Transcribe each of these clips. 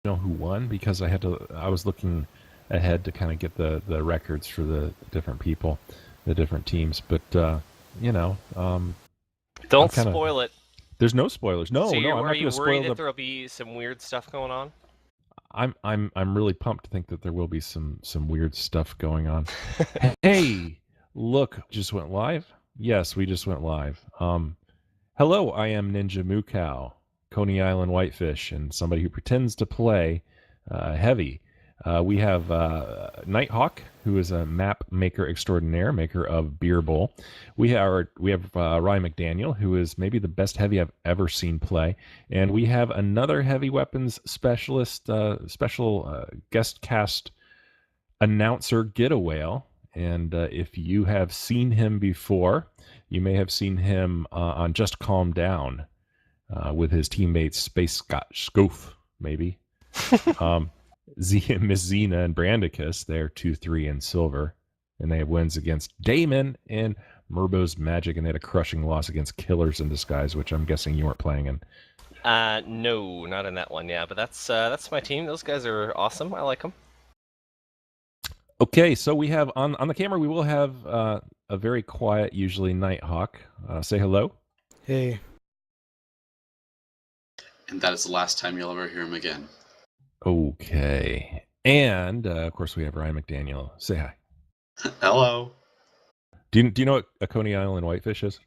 know who won because I was looking ahead to kind of get the records for the different people, the different teams. But Don't spoil it. There's no spoilers. No, I'm not going to spoil. Are you worried that there'll be some weird stuff going on? I'm really pumped to think that there will be some weird stuff going on. Hey, look, just went live. Yes, we just went live. Hello, I am Ninja Mukau, Coney Island Whitefish, and somebody who pretends to play heavy. We have Nighthawk, who is a map maker extraordinaire, maker of Beer Bowl. We have Ryan McDaniel, who is maybe the best heavy I've ever seen play, and we have another heavy weapons specialist, special guest cast announcer, GetAWhale. And if you have seen him before, you may have seen him on Just Calm Down with his teammates Space Scott Scoof, maybe. Miss Xena and Brandicus, they're 2-3 in silver, and they have wins against Damon and Murbo's Magic, and they had a crushing loss against Killers in Disguise, which I'm guessing you weren't playing in. No, not in that one. Yeah, but that's my team. Those guys are awesome. I like them. Okay, so we have on the camera, we will have a very quiet, usually Nighthawk. Say hello. Hey. And that is the last time you'll ever hear him again. Okay. And, of course, we have Ryan McDaniel. Say hi. Hello. Do you know what a Coney Island Whitefish is?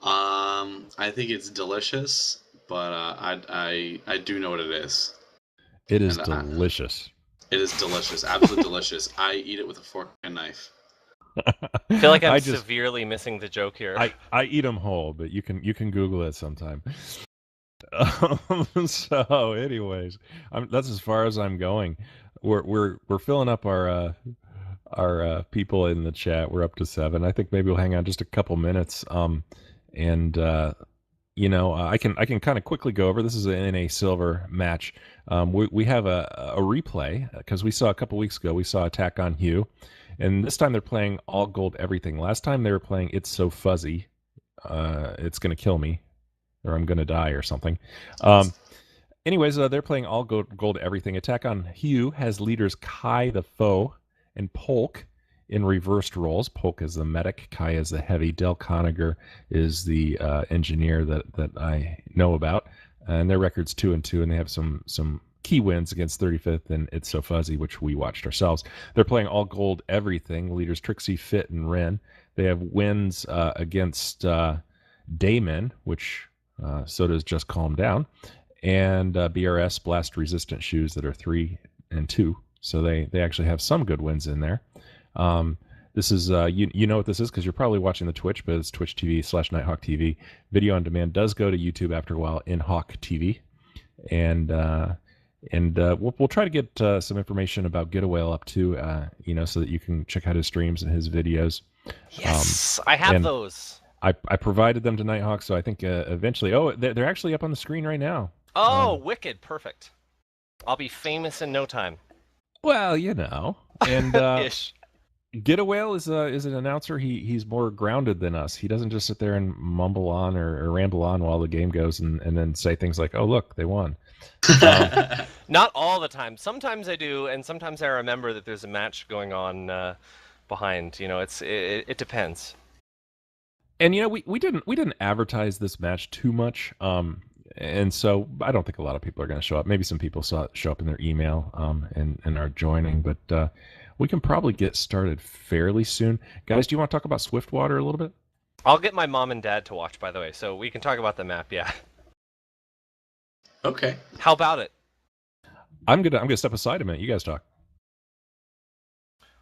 I think it's delicious, but I do know what it is. It is delicious. It is delicious. Absolutely delicious. I eat it with a fork and knife. I feel like I'm severely missing the joke here. I eat them whole, but you can Google it sometime. So, anyways, that's as far as I'm going. We're filling up our people in the chat. We're up to 7. I think maybe we'll hang on just a couple minutes. I can kind of quickly go over. This is in a silver match. We have a replay because we saw a couple weeks ago. We saw Attack on Hugh, and this time they're playing all gold everything. Last time they were playing It's So Fuzzy. It's gonna kill me, or I'm gonna die, or something. Anyways, they're playing all gold everything. Attack on Hugh has leaders Kai the Foe and Polk in reversed roles. Polk is the medic, Kai is the heavy, Del Conager is the engineer that I know about. And their record's 2-2, and they have some key wins against 35th and It's So Fuzzy, which we watched ourselves. They're playing all gold everything. Leaders Trixie, Fit, and Ren. They have wins against Damon, which so does Just Calm Down, and BRS Blast Resistant Shoes that are 3-2. So they actually have some good wins in there. This is you know what this is because you're probably watching the Twitch, but it's Twitch TV/Nighthawk TV. Video on demand does go to YouTube after a while in Hawk TV, and we'll try to get some information about GetAWhale up too, so that you can check out his streams and his videos. Yes, I have those. I provided them to Nighthawk, so I think eventually. Oh, they're actually up on the screen right now. Oh, wicked! Perfect. I'll be famous in no time. Well, and Ish. GetAWhale is an announcer. He's more grounded than us. He doesn't just sit there and mumble on or ramble on while the game goes and then say things like, "Oh, look, they won." Not all the time. Sometimes I do, and sometimes I remember that there's a match going on behind. It depends. And we didn't advertise this match too much. And so I don't think a lot of people are going to show up. Maybe some people show up in their email and are joining, but we can probably get started fairly soon. Guys, do you want to talk about Swiftwater a little bit? I'll get my mom and dad to watch, by the way, so we can talk about the map, yeah. Okay. How about it? I'm gonna step aside a minute. You guys talk.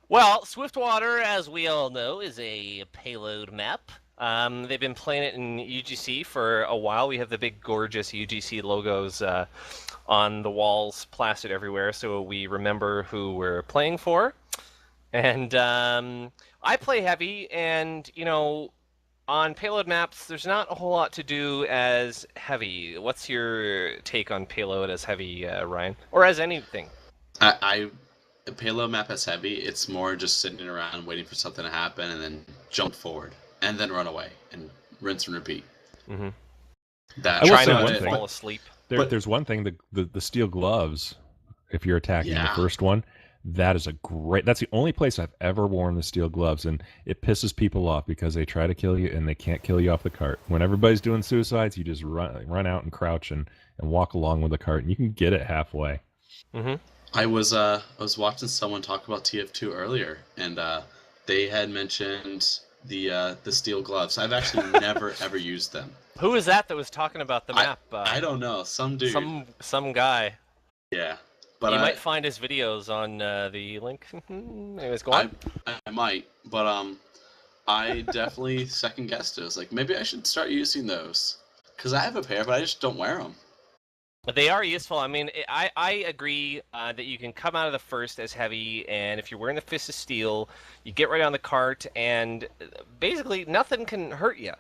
Well, Swiftwater, as we all know, is a payload map. They've been playing it in UGC for a while. We have the big, gorgeous UGC logos on the walls, plastered everywhere, so we remember who we're playing for. And I play heavy, and, on payload maps, there's not a whole lot to do as heavy. What's your take on payload as heavy, Ryan? Or as anything? A payload map as heavy, it's more just sitting around waiting for something to happen and then jump forward. And then run away and rinse and repeat. Mm-hmm. That try not to fall asleep. But There's one thing, the steel gloves, if you're attacking the yeah, first one, that's the only place I've ever worn the steel gloves, and it pisses people off because they try to kill you and they can't kill you off the cart. When everybody's doing suicides, you just run out and crouch and walk along with the cart, and you can get it halfway. Mm-hmm. I was watching someone talk about TF2 earlier, and they had mentioned the steel gloves. I've actually never ever used them. Who was that was talking about the map? I don't know, some dude. Some guy. Yeah, but You might find his videos on the link. Anyways, go I on. I might, but I definitely second guessed it. I was like, maybe I should start using those because I have a pair, but I just don't wear them. But they are useful. I mean, I agree that you can come out of the first as heavy, and if you're wearing the Fist of Steel, you get right on the cart, and basically nothing can hurt you.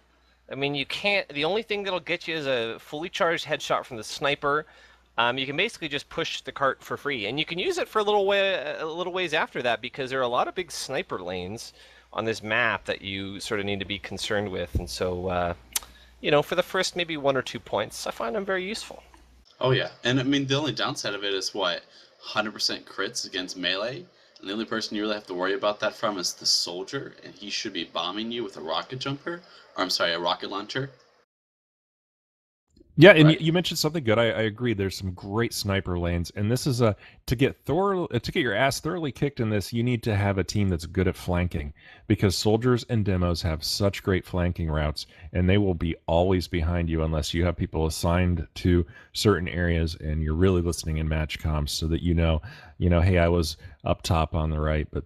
I mean, you can't. The only thing that'll get you is a fully charged headshot from the sniper. You can basically just push the cart for free, and you can use it for a little ways after that because there are a lot of big sniper lanes on this map that you sort of need to be concerned with, and so for the first maybe 1 or 2 points, I find them very useful. Oh yeah, and I mean the only downside of it is what 100% crits against melee, and the only person you really have to worry about that from is the soldier, and he should be bombing you with a rocket jumper, or I'm sorry, a rocket launcher. Yeah, and Right. you mentioned something good. I agree. There's some great sniper lanes, and this is to get your ass thoroughly kicked in this. You need to have a team that's good at flanking because soldiers and demos have such great flanking routes, and they will be always behind you unless you have people assigned to certain areas and you're really listening in match comms so that hey, I was up top on the right, but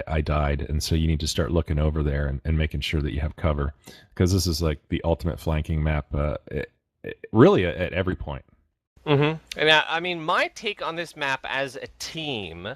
I died, and so you need to start looking over there and making sure that you have cover because this is like the ultimate flanking map. Really at every point. Mm-hmm. And I mean, my take on this map as a team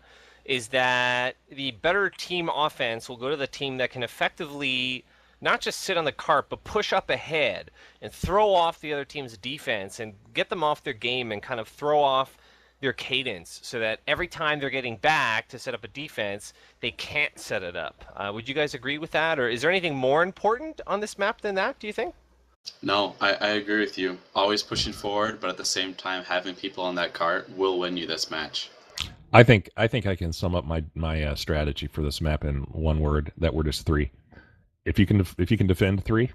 is that the better team offense will go to the team that can effectively not just sit on the cart, but push up ahead and throw off the other team's defense and get them off their game and kind of throw off their cadence so that every time they're getting back to set up a defense, they can't set it up. Would you guys agree with that? Or is there anything more important on this map than that, do you think? No, I agree with you. Always pushing forward, but at the same time, having people on that cart will win you this match. I think I can sum up my strategy for this map in one word. That word is 3. If you can defend 3,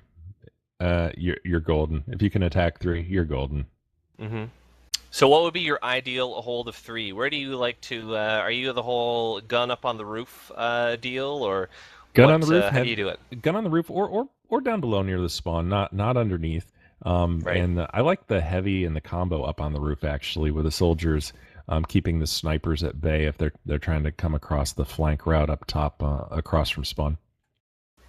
you're golden. If you can attack 3, you're golden. Mm-hmm. So what would be your ideal hold of 3? Where do you like to? Are you the whole gun up on the roof deal, or Gun on the roof. How do you do it? Gun on the roof, or down below near the spawn, not underneath. Right. And I like the heavy and the combo up on the roof actually, with the soldiers keeping the snipers at bay if they're trying to come across the flank route up top across from spawn.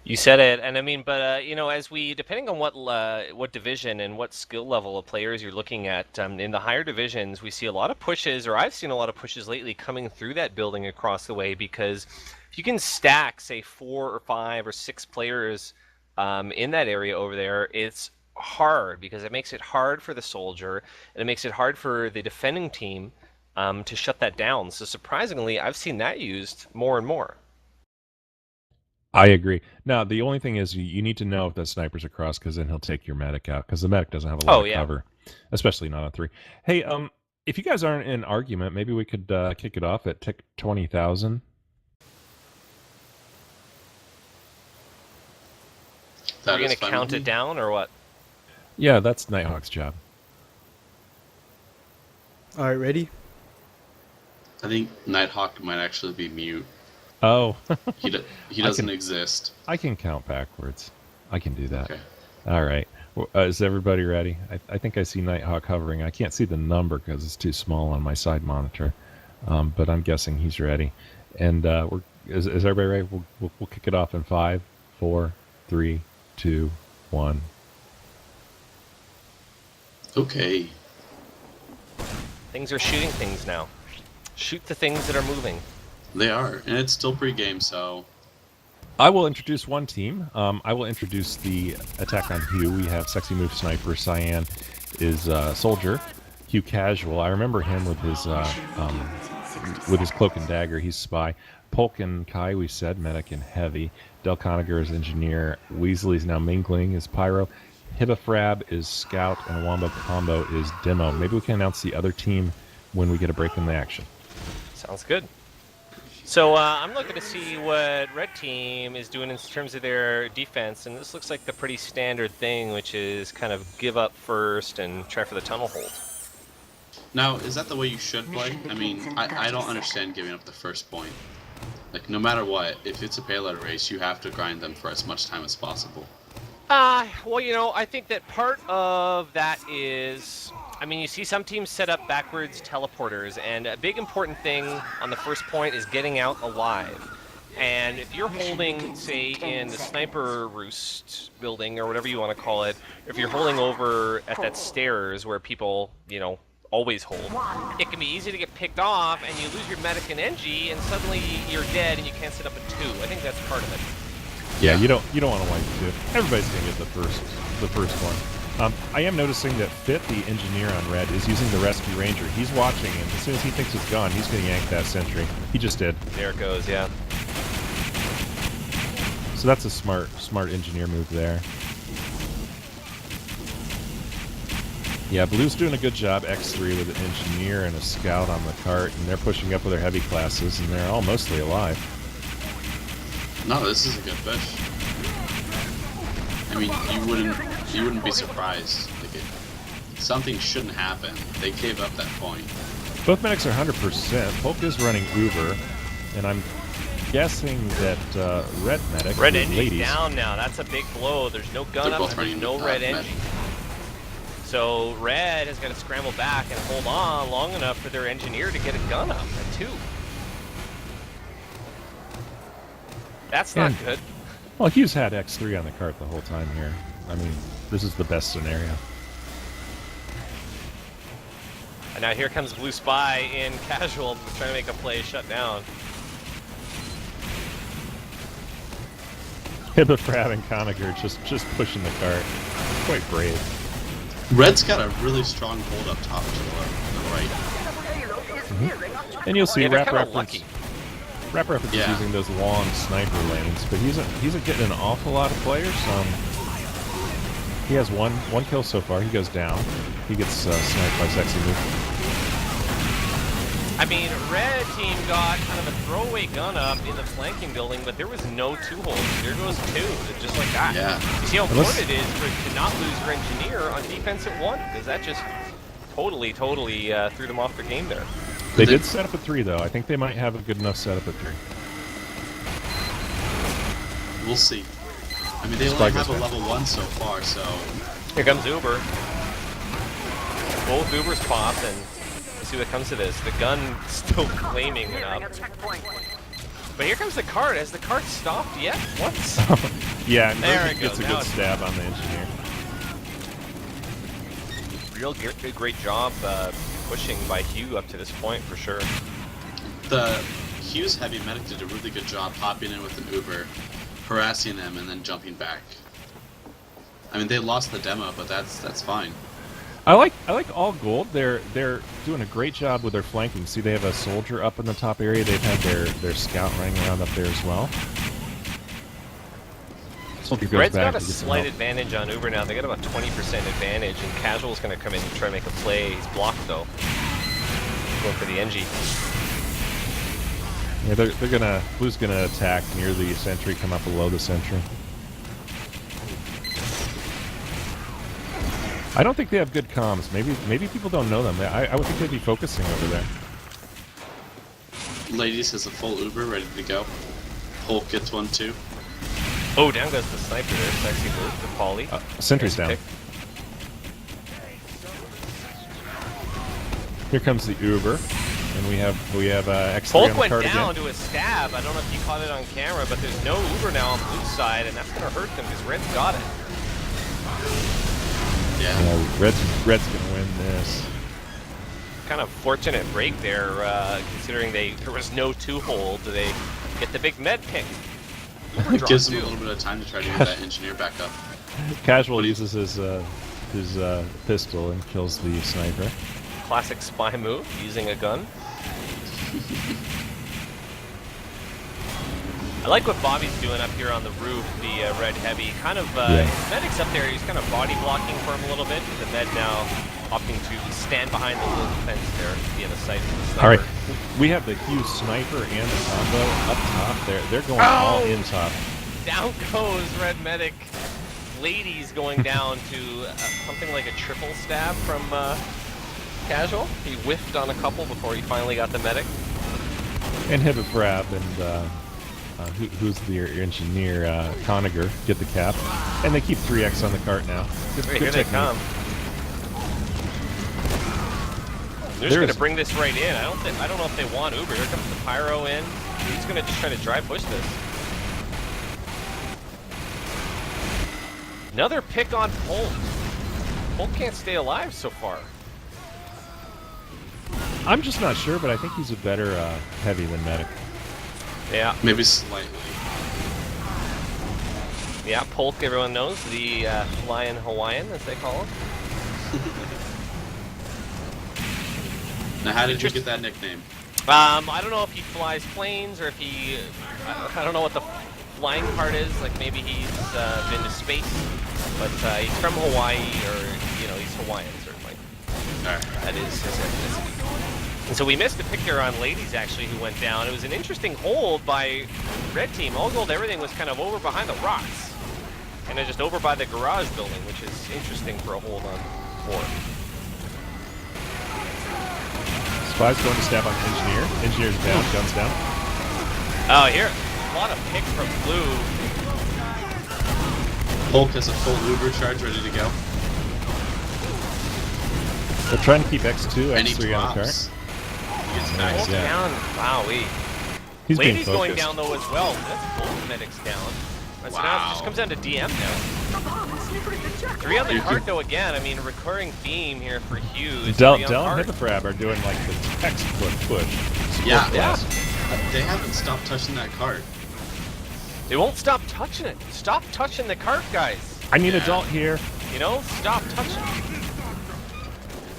You said it, and I mean, but as we depending on what division and what skill level of players you're looking at, in the higher divisions, we see a lot of pushes, or I've seen a lot of pushes lately coming through that building across the way because if you can stack, say, 4 or 5 or 6 players in that area over there, it's hard because it makes it hard for the soldier and it makes it hard for the defending team to shut that down. So surprisingly, I've seen that used more and more. I agree. Now, the only thing is you need to know if that sniper's across because then he'll take your medic out because the medic doesn't have a lot of cover, especially not on 3. Hey, if you guys aren't in argument, maybe we could kick it off at tick 20,000. Are you going to count it down or what? Yeah, that's Nighthawk's job. All right, ready? I think Nighthawk might actually be mute. Oh. He doesn't exist. I can count backwards. I can do that. Okay. All right. Is everybody ready? I think I see Nighthawk hovering. I can't see the number because it's too small on my side monitor, but I'm guessing he's ready. And is everybody ready? We'll kick it off in 5, 4, 3, 2, 1. Okay. Things are shooting things now. Shoot the things that are moving. They are, and it's still pre-game, so... I will introduce one team. I will introduce the attack on Hugh. We have Sexy Move Sniper. Cyan is Soldier. Hugh Casual. I remember him with his cloak and dagger. He's Spy. Polk and Kai, we said, Medic and Heavy. Del Conager is Engineer. Weasley's now Mingling is Pyro. Hibafrab is Scout, and Wombo Combo is Demo. Maybe we can announce the other team when we get a break in the action. Sounds good. So I'm looking to see what Red Team is doing in terms of their defense, and this looks like the pretty standard thing, which is kind of give up first and try for the tunnel hold. Now, is that the way you should play? I mean, I don't understand giving up the first point. Like, no matter what, if it's a payload race, you have to grind them for as much time as possible. Well, you know, I think that part of that is, I mean, you see some teams set up backwards teleporters, and a big important thing on the first point is getting out alive. And if you're holding, say, in the sniper roost building, or whatever you want to call it, if you're holding over at that stairs where people, you know, always hold, it can be easy to get picked off, and you lose your medic and NG, and suddenly you're dead, and you can't set up a 2. I think that's part of it. Yeah, you don't want to wipe 2. Everybody's gonna get the first one. I am noticing that Fit, the engineer on Red, is using the Rescue Ranger. He's watching, and as soon as he thinks it's gone, he's gonna yank that sentry. He just did. There it goes, yeah. So that's a smart engineer move there. Yeah, Blue's doing a good job, X3 with an engineer and a scout on the cart, and they're pushing up with their heavy classes, and they're all mostly alive. No, this is a good push. I mean, you wouldn't be surprised. Like, something shouldn't happen. They gave up that point. Both medics are 100%. Polk is running Uber, and I'm guessing that Red medic, Red NG ladies, down now. That's a big blow. There's no gun They're up, both and there's running, no Red NG. medic. So Red has got to scramble back and hold on long enough for their engineer to get a gun up at 2. That's not good. Well, Hughes had X3 on the cart the whole time here. I mean, this is the best scenario. And now here comes Blue Spy in casual, trying to make a play shut down. Hibafrab and Conager just pushing the cart. Quite brave. Red's got a really strong hold up top to the right. And you'll see Yeah, they're Rap kinda Reference. lucky. Rap Reference Yeah. is using those long sniper lanes, but he's getting an awful lot of players. He has one kill so far. He goes down. He gets sniped by Sexy Move. I mean, Red Team got kind of a throwaway gun up in the flanking building, but there was no 2 holds. There goes 2, just like that. Yeah. You see how important it is to not lose your engineer on defense at 1, because that just totally threw them off their game there. They did set up a 3, though. I think they might have a good enough setup at 3. We'll see. I mean, they only have a level 1 so far, so... Here comes Uber. Both Ubers popped, and let's see what comes to this. The gun still flaming up. But here comes the cart. Has the cart stopped yet? Once? Yeah, and There Rosie it gets goes. a Now good it's- stab on the engineer. Real great job pushing by Hugh up to this point, for sure. The Hughes heavy medic did a really good job hopping in with an Uber, harassing them, and then jumping back. I mean, they lost the demo, but that's fine. I like all gold. They're doing a great job with their flanking. See, they have a soldier up in the top area. They've had their scout running around up there as well. Soldier goes Red's back got a to get some slight help. advantage on Uber now. They got about 20% advantage, and Casual's going to come in and try to make a play. He's blocked, though. Going for the NG. Yeah, they're gonna. Blue's gonna attack near the sentry, come up below the sentry. I don't think they have good comms. Maybe people don't know them. I would think they'd be focusing over there. Ladies has a full Uber ready to go. Hulk gets one too. Oh, down goes the sniper there. Sexy move, the poly. Sentry's Nice down. pick. Here comes the Uber, and we have X3 Polk on the went card down again. to a stab. I don't know if you caught it on camera, but there's no Uber now on Blue's side, and that's going to hurt them because Red's got it. Yeah. Yeah, Red's gonna win this. Kind of fortunate break there, considering there was no 2-hold. They get the big med pick. It gives them a little bit of time to try to get that engineer back up. Casual uses his pistol and kills the sniper. Classic spy move, using a gun. I like what Bobby's doing up here on the roof, the red heavy. Kind of, Medic's up there, he's kind of body blocking for him a little bit. The Med now opting to stand behind the little fence there, be in the sight of the sniper. All right, we have the Hugh sniper and the combo up top. They're going all in top. Down goes Red Medic. Ladies going down to something like a triple stab from Casual. He whiffed on a couple before he finally got the Medic. And hit a grab, and who's the engineer? Coniger get the cap, and they keep 3x on the cart now. Good Here they come. They're just going to bring this right in. I don't know if they want Uber. Here comes the Pyro in. He's going to just try to dry push this. Another pick on Polk. Polk can't stay alive so far. I'm just not sure, but I think he's a better heavy than Medic. Yeah. Maybe slightly. Yeah, Polk, everyone knows, the flying Hawaiian, as they call him. Now, how did you get that nickname? I don't know if he flies planes or if he... I don't know what the flying part is. Like, maybe he's been to space. But he's from Hawaii, or, you know, he's Hawaiian, certainly. Alright. That is his ethnicity. And so we missed a picture on Ladies, actually, who went down. It was an interesting hold by Red Team. All Gold, everything was kind of over behind the rocks. And then just over by the garage building, which is interesting for a hold on 4. Spy's going to stab on Engineer. Engineer's down, guns down. Oh, here, a lot of pick from Blue. Polk has a full Uber charge ready to go. They're trying to keep X2, And he X3 on the drops. cart. He gets Nice, Polk yeah. down, wowee. He's being Ladies going focused. down, though, as well. That's both medics down. So now it just comes down to DM now. 3 on the cart, though, again. I mean, a recurring theme here for Hughes. Dell and Hypofrab are doing like the textbook push. Yeah, Split yeah. blast. They haven't stopped touching that cart. They won't stop touching it. Stop touching the cart, guys. I need adult here. You know, stop touching it.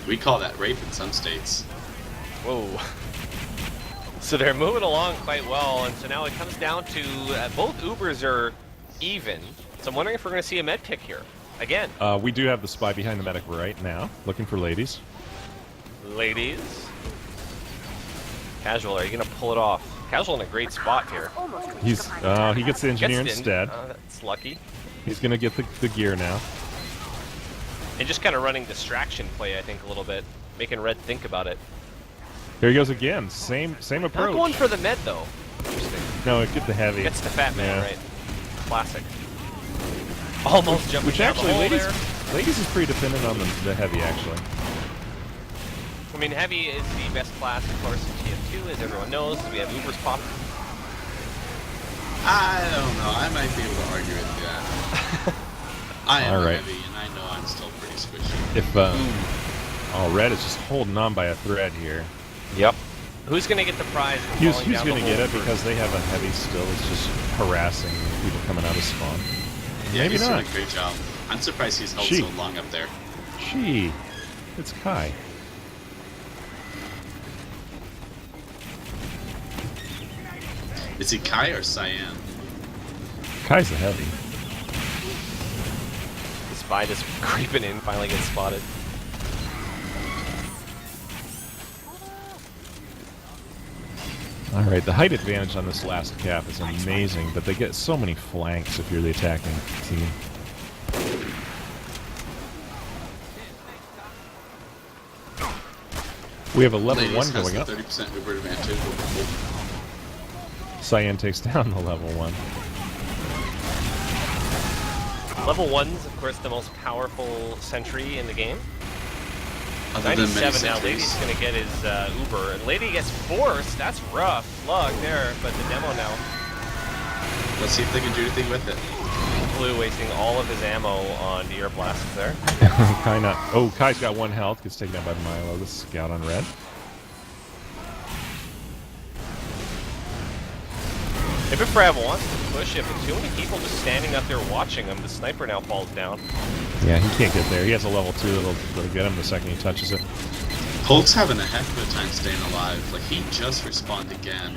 We call that rape in some states. Whoa. So they're moving along quite well, and so now it comes down to both Ubers are even. So I'm wondering if we're going to see a med pick here again. We do have the Spy behind the Medic right now, looking for Ladies. Ladies. Casual, are you going to pull it off? Casual in a great spot here. He's he gets the Engineer Gets instead. That's lucky. He's going to get the gear now. And just kind of running distraction play, I think, a little bit, making Red think about it. Here he goes again. Same approach. Not going for the med though. Interesting. No, get the heavy. Gets the fat man, Yeah. right? Classic. Almost jumping Which down actually, the hole Ladies, there. Ladies is pretty dependent on the heavy, actually. I mean, heavy is the best class, of course, in TF2, as everyone knows. We have Ubers pop. I don't know. I might be able to argue with that. I am Alright. heavy, and I know I'm still pretty squishy. If Red is just holding on by a thread here. Yep. Who's going to get the prize? For Who's falling down going to the get hole it first? because they have a heavy still. It's just harassing people coming out of spawn. Yeah, Maybe he's not. doing a great job. I'm surprised he's held She. so long up there. Gee, it's Kai. Is he Kai or Cyan? Kai's the heavy. The spy just creeping in, finally gets spotted. All right, the height advantage on this last cap is amazing, but they get so many flanks if you're the attacking team. We have a level Ladies 1 has going the up. 30% Uber advantage over Polk. Cyan takes down the level 1. Level 1's, of course, the most powerful sentry in the game. Other than many 97 now, Lady's sentries. going to get his Uber. And Lady gets forced. That's rough. Lug there, but the demo now. Let's see if they can do anything with it. Blue wasting all of his ammo on the air blasts there. Kai not. Oh, Kai's got 1 health. Gets taken out by Milo, the scout on Red. If Frav wants to push it, but too many people just standing up there watching him, the sniper now falls down. Yeah, he can't get there. He has a level 2 that'll get him the second he touches it. Polk's having a heck of a time staying alive. Like, he just respawned again.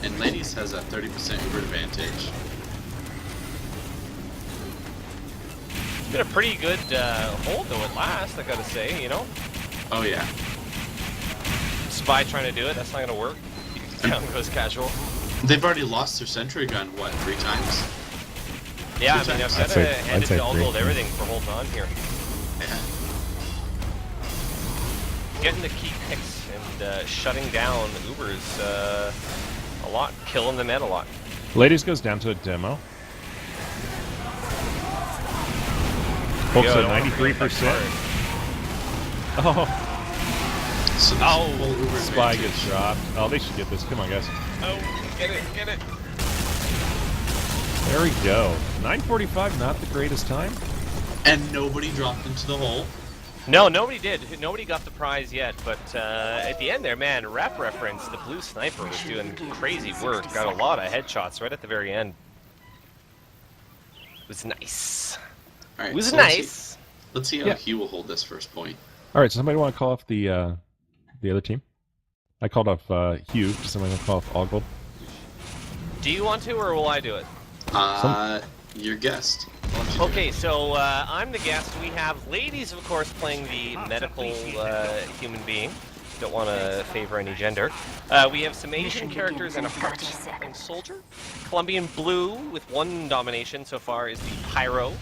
And Ladies has a 30% Uber advantage. It's been a pretty good hold though at last, I gotta say, you know? Oh yeah. Spy trying to do it, that's not gonna work. Down goes Casual. They've already lost their sentry gun, what, 3 times? Yeah, I mean, I've got to hand it to All Gold Everything for holding on here. Yeah. Getting the key picks and shutting down Uber's a lot, killing the men a lot. Ladies goes down to a demo. Folks at 93%. Oh, So Uber Spy advantage. gets dropped. Oh, they should get this. Come on, guys. Oh, get it, get it. There we go. 9:45, not the greatest time. And nobody dropped into the hole. No, nobody did. Nobody got the prize yet, but at the end there, man, rep reference, the blue sniper was doing crazy work. Got a lot of headshots right at the very end. It was nice. All right, It was so nice. Let's see how Hugh will hold this first point. All right, so somebody want to call off the other team? I called off Hugh. Does somebody want to call off All Gold? Do you want to, or will I do it? Your guest. Okay, so I'm the guest. We have Ladies, of course, playing the medical human being. Don't want to favor any gender. We have some Asian characters and a heart playing soldier. Colombian Blue with 1 domination so far is the Pyro.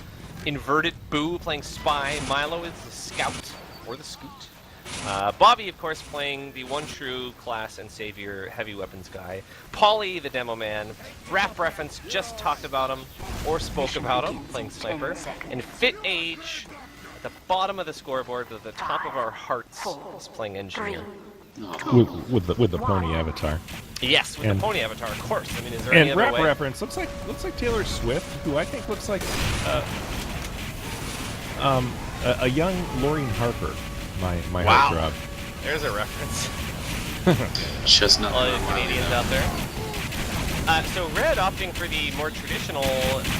Inverted Boo playing Spy. Milo is the Scout or the Scoot. Bobby, of course, playing the one true class and savior heavy weapons guy. Polly, the demo man. Rap Reference just talked about him or spoke about him, playing Sniper. And Fit Age, at the bottom of the scoreboard, at the top of our hearts, is playing Engineer. Oh. With the pony avatar. Yes, with And- the pony avatar, of course. I mean, is there any And other rap way? reference looks like Taylor Swift, who I think looks like a young Laureen Harper. My Wow. heartthrob. There's a reference. Chestnut. All the Rum Riley, Canadians though. out there. So Red opting for the more traditional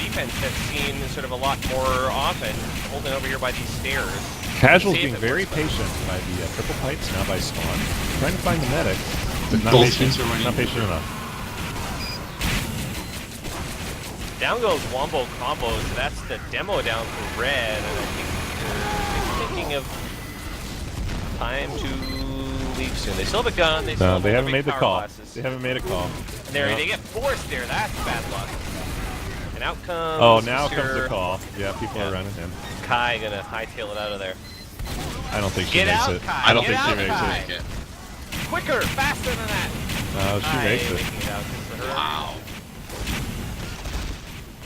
defense that's seen sort of a lot more often, holding over here by these stairs. Casual's See if being it very works, patient by the triple pipes, now by Spawn. Trying to find the medic, but not Both patient, teams are running not patient Uber. enough. Down goes Wombo Combo, so that's the demo down for Red, and I think they're thinking of time to leave soon. They still have a gun, they still No, have they the haven't big made the power call. glasses. They haven't made a call. And there, No. they get forced there, that's bad luck. And out comes Oh, now comes Mr. the call. Yeah, people Yeah. are running in. Kai gonna hightail it out of there. I don't think she Get makes out, it. Kai, I don't get think she out, makes Kai. it. Make it. Quicker, faster than that. No, she Kai makes it. making it out for her. Wow.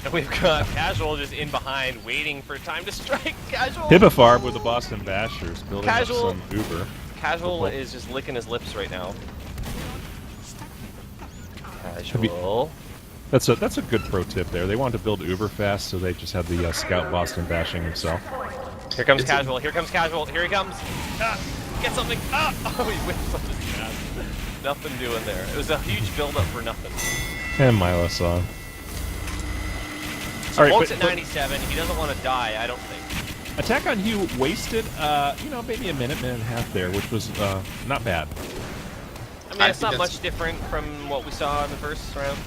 And we've got Casual just in behind, waiting for time to strike. Casual. Hibafarb with the Boston Bashers building Casual. up some Uber. Casual Football. is just licking his lips right now. you- Casual. That's a good pro tip there. They wanted to build Uber fast, so they just had the scout Boston bashing himself. Here comes It's a- Casual. Here comes Casual. Here he comes. Get something. Oh, he whips on his ass. Nothing doing there. It was a huge build-up for nothing. And Milo saw. So All right, Bolt's but- at 97. He doesn't want to die, I don't think. Attack on Hugh wasted, maybe a minute and a half there, which was not bad. I mean, I it's think not that's- much different from what we saw in the first round.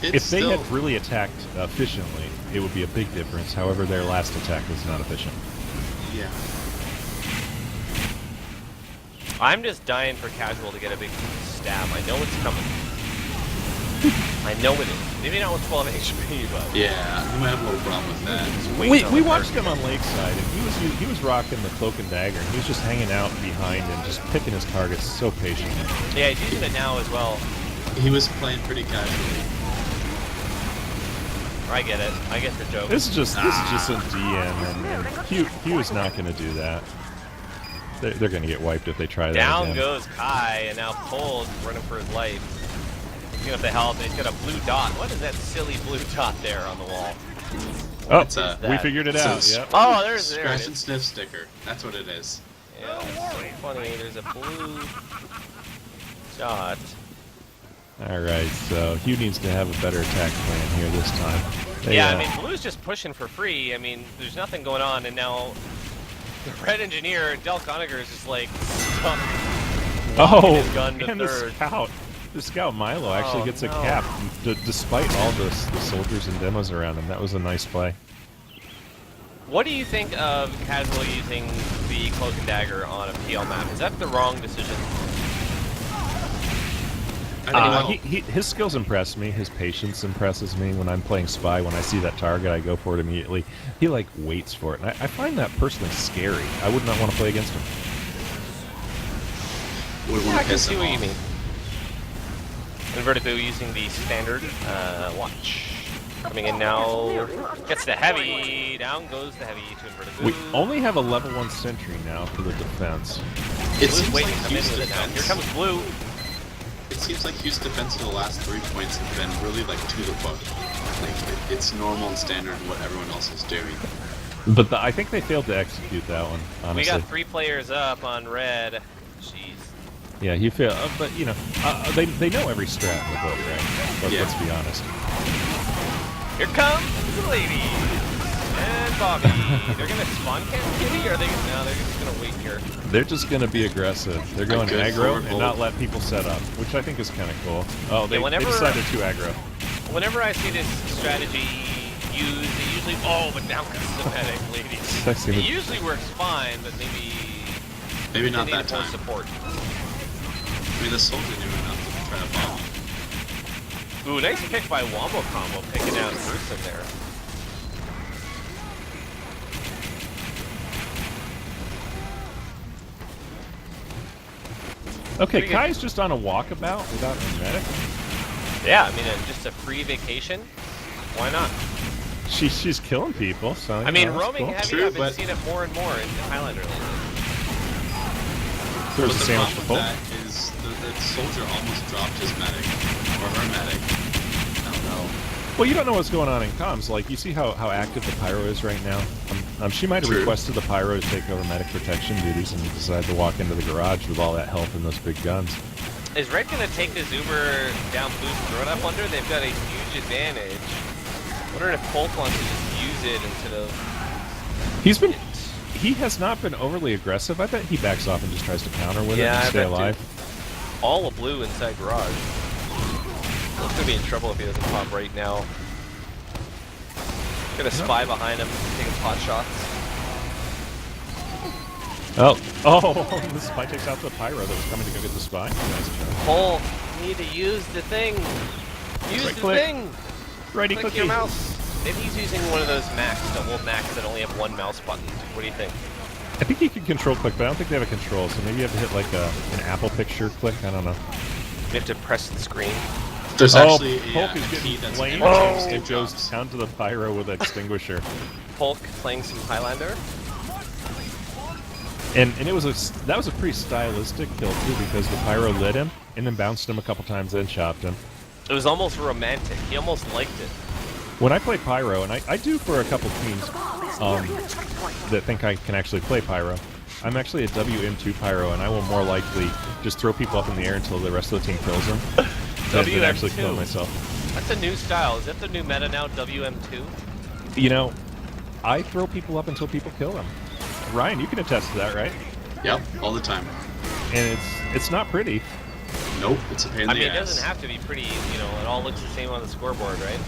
It's If they still, had really attacked efficiently, it would be a big difference. However, their last attack was not efficient. Yeah. I'm just dying for Casual to get a big stab. I know it's coming. I know it is. Maybe not with 12 HP, but Yeah, you might have a little problem with that. wait We watched him on Lakeside, and he was rocking the cloak and dagger, and he was just hanging out behind and just picking his targets so patiently. Yeah, he's using it now as well. He was playing pretty casually. I get it. I get the joke. This is just some DM, and Hugh is not going to do that. They're going to get wiped if they try that Down again. goes Kai, and now Pole's running for his life. Picking up the help, and he's got a blue dot. What is that silly blue dot there on the wall? Oh, It's a- we figured it out. So- Yep. Oh, there it Scratch and is. sniff sticker. That's what it is. Yeah, it's so funny. There's a blue dot. All right, so Hugh needs to have a better attack plan here this time. Yeah, I mean, Blue's just pushing for free. I mean, there's nothing going on, and now the Red Engineer, Del Conacher, is just like stuck. oh, his gun to and the third. scout. the scout Milo actually gets a no. cap, despite all the soldiers and demos around him. That was a nice play. What do you think of casual using the cloak and dagger on a PL map? Is that the wrong decision? I don't know. His skills impress me. His patience impresses me. When I'm playing Spy, when I see that target, I go for it immediately. He, like, waits for it. And I find that personally scary. I would not want to play against him. I can see what you mean. Inverted Boo using the standard watch. Coming in now, gets the heavy, down goes the heavy to Inverted Boo. We only have a level 1 sentry now for the defense. It Blue's seems waiting like to come in Hugh's with it now. Here defense. comes Blue. It seems like Hugh's defense in the last 3 points have been really like to the book. Like it's normal and standard what everyone else is doing. But I think they failed to execute that one, honestly. We got 3 players up on red. Jeez. Yeah, he failed. But, you know, they know every strat in the book, right? Let's be honest. Here comes the lady and Bobby. They're gonna spawn camp Kitty, or are they? No, they're just gonna wait here. They're just going to be aggressive. They're going good aggro forward and not let people set up, which I think is kind of cool. Oh, they whenever- decided to aggro. Whenever I see this strategy used, it usually but now comes the medic lady. I see It what- usually works fine, but maybe Maybe not they need that more time. support. I mean, the soldier knew enough to try to bomb. Ooh, nice pick by Wombo Combo, picking out Person there. Okay, Pretty good. Kai's just on a walkabout without a medic. Yeah, I mean, just a free vacation. Why not? She's killing people, so... I mean, that's roaming cool. heavy, True, I've been but- seeing it more and more in Highlander lately. There's But a the sandwich problem to with pull. that is the soldier almost dropped his medic, or her medic. I don't know. Well, you don't know what's going on in comms. Like, you see how active the Pyro is right now? She might have True. requested the Pyro to take over medic protection duties and decided to walk into the garage with all that health and those big guns. Is Red gonna take the Zoomer down Blue's throat up under? They've got a huge advantage. Wondering if Polk wants to just use it instead of... He has not been overly aggressive. I bet he backs off and just tries to counter with it Yeah, and I stay bet alive. all of Blue inside garage. He's gonna be in trouble if he doesn't pop right now. Got a spy behind him, taking pot shots. Oh, the spy takes out the Pyro that was coming to go get the spy. Nice job. Polk, you need to use the thing. Use Right the click. thing. Righty Click cookie. your mouse. Maybe he's using one of those old Macs that only have one mouse button. What do you think? I think you can control click, but I don't think they have a control, so maybe you have to hit like an Apple picture click. I don't know. You have to press the screen. There's actually Polk is a key getting that's flamed empty and jobs. goes down to the Pyro with an extinguisher. Polk playing some Highlander. And that was a pretty stylistic kill too, because the Pyro lit him and then bounced him a couple times, then chopped him. It was almost romantic. He almost liked it. When I play Pyro, and I do for a couple teams that think I can actually play Pyro, I'm actually a WM2 Pyro, and I will more likely just throw people up in the air until the rest of the team kills them than actually kill WM2. myself. That's a new style. Is that the new meta now, WM2? You know, I throw people up until people kill them. Ryan, you can attest to that, right? Yep, all the time. And it's not pretty. Nope, it's a pain in I the mean, ass. it doesn't have to be pretty, you know, it all looks the same on the scoreboard, right?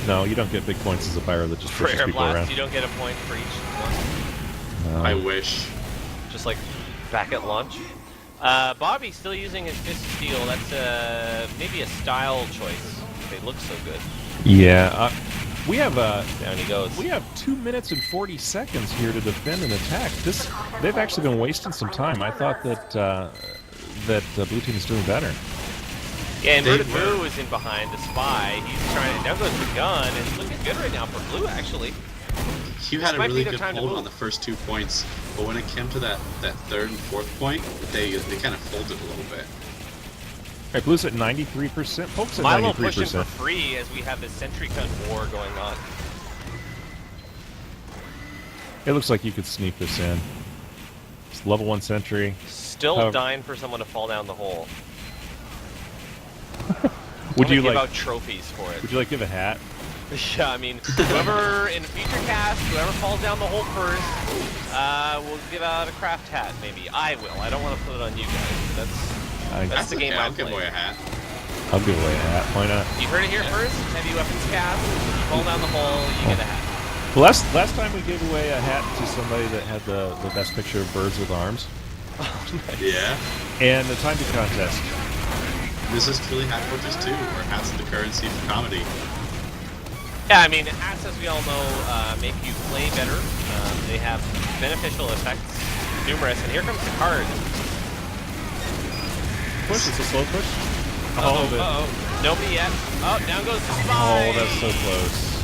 No, you don't get big points as a Pyro that just For pushes air people blast, around. you don't get a point for each one. I wish. Just like back at launch. Bobby's still using his Fist of Steel. That's maybe a style choice. They look so good. Yeah, we have Down he goes. We have 2 minutes and 40 seconds here to defend and attack. They've actually been wasting some time. I thought that the blue team is doing better. Yeah, Inverted They were. Boo is in behind the spy. He's trying. Now goes the gun, and it's looking good right now for Blue, actually. Hugh had a might be really their good time to hold move. on the first 2 points, but when it came to that third and fourth point, they kind of folded a little bit. All right, blue's at 93%. Polk's at Milo pushing for 93%. free as we have this sentry cut war going on. It looks like you could sneak this in. It's level 1 sentry. Still However- dying for someone to fall down the hole. Would you give like? out trophies for it? Would you like give a hat? Yeah, I mean, whoever in a future cast, whoever falls down the hole first, will give out a craft hat. Maybe I will. I don't want to put it on you guys. That's the That's game okay, I I'll give play. away a hat. I'll give away a hat. Why not? You heard it here first. Heavy weapons cast. You fall down the hole, you get a hat. Well, last time we gave away a hat to somebody that had the best picture of birds with arms. Yeah. And the time to contest. This is truly Hat Fortress 2, where hats are the currency for comedy. Yeah, I mean, hats, as we all know, make you play better. They have beneficial effects, numerous. And here comes the card. Push. It's a slow push. Uh-oh. Nobody yet. Oh, down goes the spy. Oh, that's so close.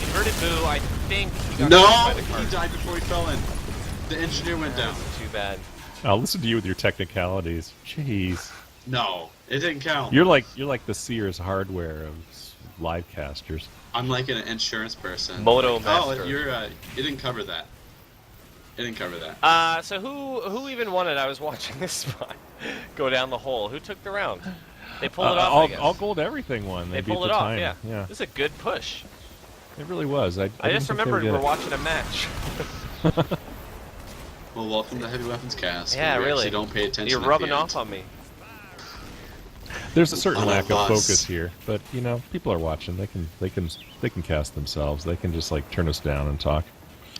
Inverted boo, I think he got No! by the card. He died before he fell in. The engineer went down. Too bad. I'll listen to you with your technicalities. Jeez. No, it didn't count. You're like the Sears hardware of live casters. I'm like an insurance person. Moto like, master. Oh, it didn't cover that. It didn't cover that. So who even won it? I was watching this spot go down the hole. Who took the round? They pulled it off, I guess. All gold everything won. They beat pulled it the off, time. yeah. This is a good push. It really was. I just remembered we're watching a match. Well, welcome to Heavy Weapons Cast. Yeah, where we really. actually don't pay attention. You're at rubbing the end. off on me. There's a certain On lack a of bus. focus here, but people are watching. They can cast themselves. They can just like turn us down and talk.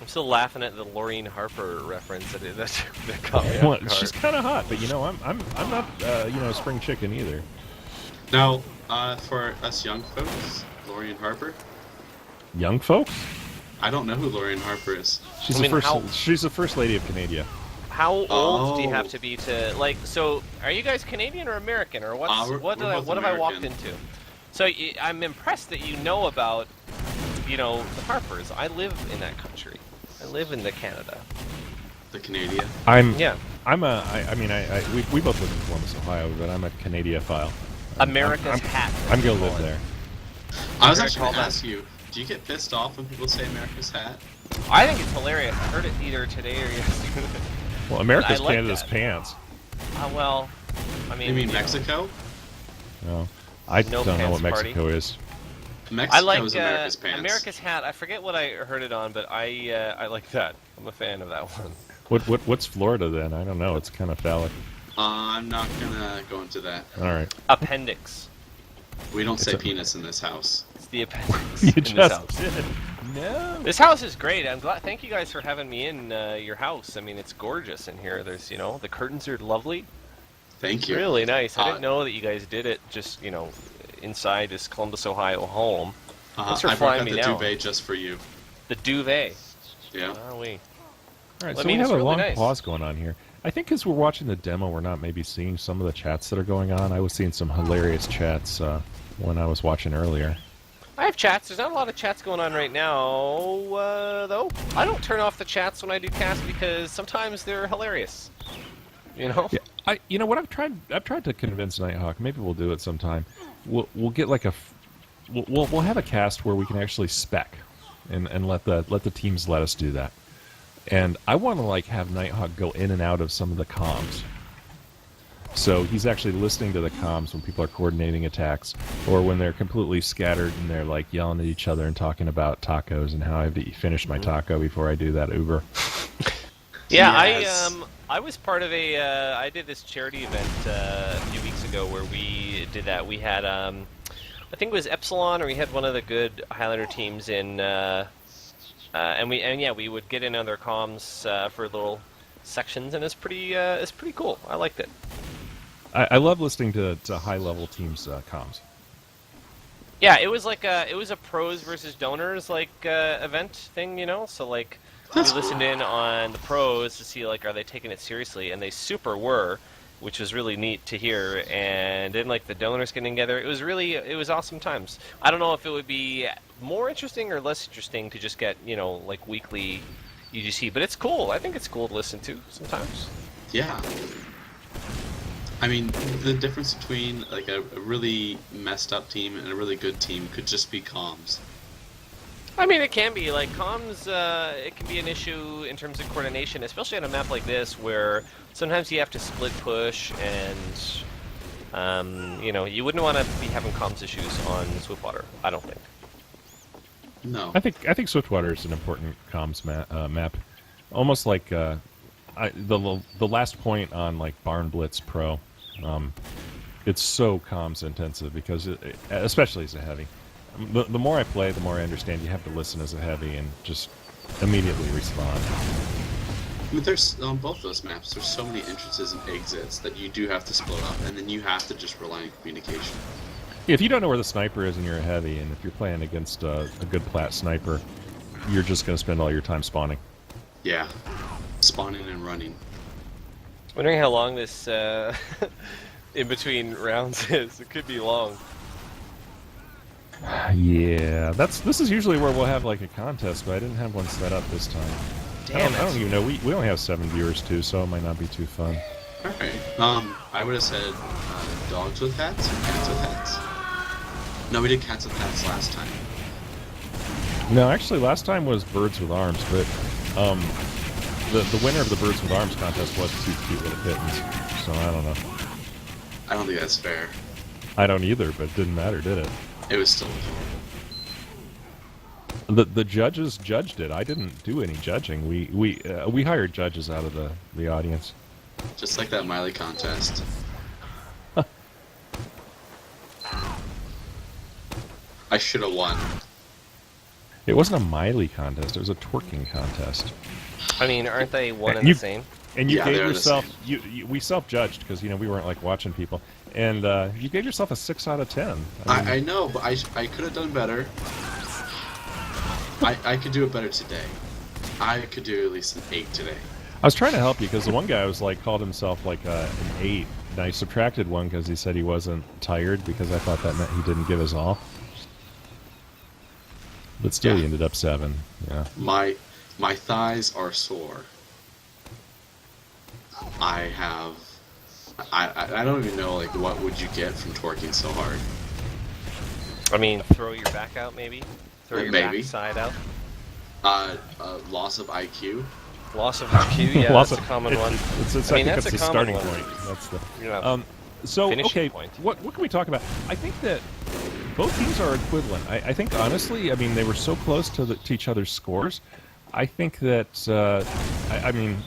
I'm still laughing at the Laureen Harper reference. That caught me off guard. She's kind of hot, but I'm not a spring chicken either. Now, for us young folks, Lorian Harper. Young folks? I don't know who Lorian Harper is. She's I mean, she's the first lady of Canada. How old do you have Oh. to be to like? So, are you guys Canadian or American, or what's we're what both have I walked American. into? So I'm impressed that you know about, the Harpers. I live in that country. I live in Canada. The Canadian. Yeah, We both live in Columbus, Ohio, but I'm a Canadiophile. America's hat. I'm gonna live there. I was Gonna actually call going to that- ask you, do you get pissed off when people say America's hat? I think it's hilarious. I heard it either today or yesterday. Well, America's I like Canada's that. pants. Well, I mean, You mean Mexico? No, I No don't know what pants Mexico is. Mexico I like is America's pants. America's hat. I forget what I heard it on, but I like that. I'm a fan of that one. What's Florida then? I don't know. It's kind of phallic. I'm not going to go into that. All right. Appendix. We don't say a- penis in this house. It's the appendix. You in this just house. did. No. This house is great. I'm glad. Thank you guys for having me in your house. I mean, it's gorgeous in here. There's, the curtains are lovely. Thank you. Really nice. I Uh, didn't know that you guys did it just, inside this Columbus, Ohio home. Thanks for I flying brought out me the down. duvet just for you. The duvet. Yeah. Oh, we. All right, I so mean, we it's have a really long nice. pause going on here. I think as we're watching the demo, we're not maybe seeing some of the chats that are going on. I was seeing some hilarious chats when I was watching earlier. I have chats. There's not a lot of chats going on right now, though. I don't turn off the chats when I do cast because sometimes they're hilarious. Yeah, what I've tried to convince Nighthawk. Maybe we'll do it sometime. We'll get like we'll have a cast where we can actually spec, and let the teams let us do that. And I want to have Nighthawk go in and out of some of the comms. So he's actually listening to the comms when people are coordinating attacks, or when they're completely scattered and they're yelling at each other and talking about tacos and how I have to finish my taco before I do that Uber. Yeah, Yes. I was part of I did this charity event a few weeks ago where we did that. We had I think it was Epsilon, or we had one of the good Highlander teams in, and we would get in on their comms for little sections, and it's pretty cool. I liked it. I love listening to high level teams comms. Yeah, it was it was a pros versus donors event thing, So we listened in on the pros to see are they taking it seriously, and they super were, which was really neat to hear. And then the donors getting together, it was awesome times. I don't know if it would be more interesting or less interesting to just get weekly UGC, but it's cool. I think it's cool to listen to sometimes. Yeah. I mean, the difference between a really messed up team and a really good team could just be comms. I mean, it can be comms. It can be an issue in terms of coordination, especially on a map like this, where sometimes you have to split push, and you wouldn't want to be having comms issues on Swiftwater. I don't think. No. I think Swiftwater is an important comms map, almost like the last point on Barn Blitz Pro. It's so comms intensive because, especially as a heavy. The more I play, the more I understand you have to listen as a heavy and just immediately respond. I mean, there's on both those maps. There's so many entrances and exits that you do have to split up, and then you have to just rely on communication. If you don't know where the sniper is and you're a heavy, and if you're playing against a good plat sniper, you're just going to spend all your time spawning. Yeah, spawning and running. Wondering how long this in between rounds is. It could be long. Yeah, this is usually where we'll have like a contest, but I didn't have one set up this time. Damn I don't even know. We only have 7 viewers too, so it might not be too fun. Alright. I would have said dogs with hats or cats with hats. No, we did cats with hats last time. No, actually, last time was birds with arms, but the winner of the birds with arms contest was 2 cute little kittens. So I don't know. I don't think that's fair. I don't either, but it didn't matter, did it? It was still The judges judged it. I didn't do any judging. We hired judges out of the audience. just like that Miley contest. I should have won. It wasn't a Miley contest. It was a twerking contest. I mean, aren't they one and the same? And you Yeah, gave they're the yourself. same. We self-judged because we weren't like watching people, and you gave yourself a 6 out of 10. I know, but I could have done better. I could do it better today. I could do at least an 8 today. I was trying to help you because the one guy was like called himself like an 8, and I subtracted 1 because he said he wasn't tired because I thought that meant he didn't give his all. But still, he ended up 7. Yeah. My thighs are sore. I don't even know like what would you get from twerking so hard. I mean, throw your back out, maybe. Throw your Maybe. backside out. Loss of IQ. Loss of IQ, yeah, that's a common one. It's, I mean, think that's that's a the common starting one. point. That's the. Yeah. So Finishing okay, point. what can we talk about? I think that both teams are equivalent. I think honestly, I mean they were so close to each other's scores. I think that I mean,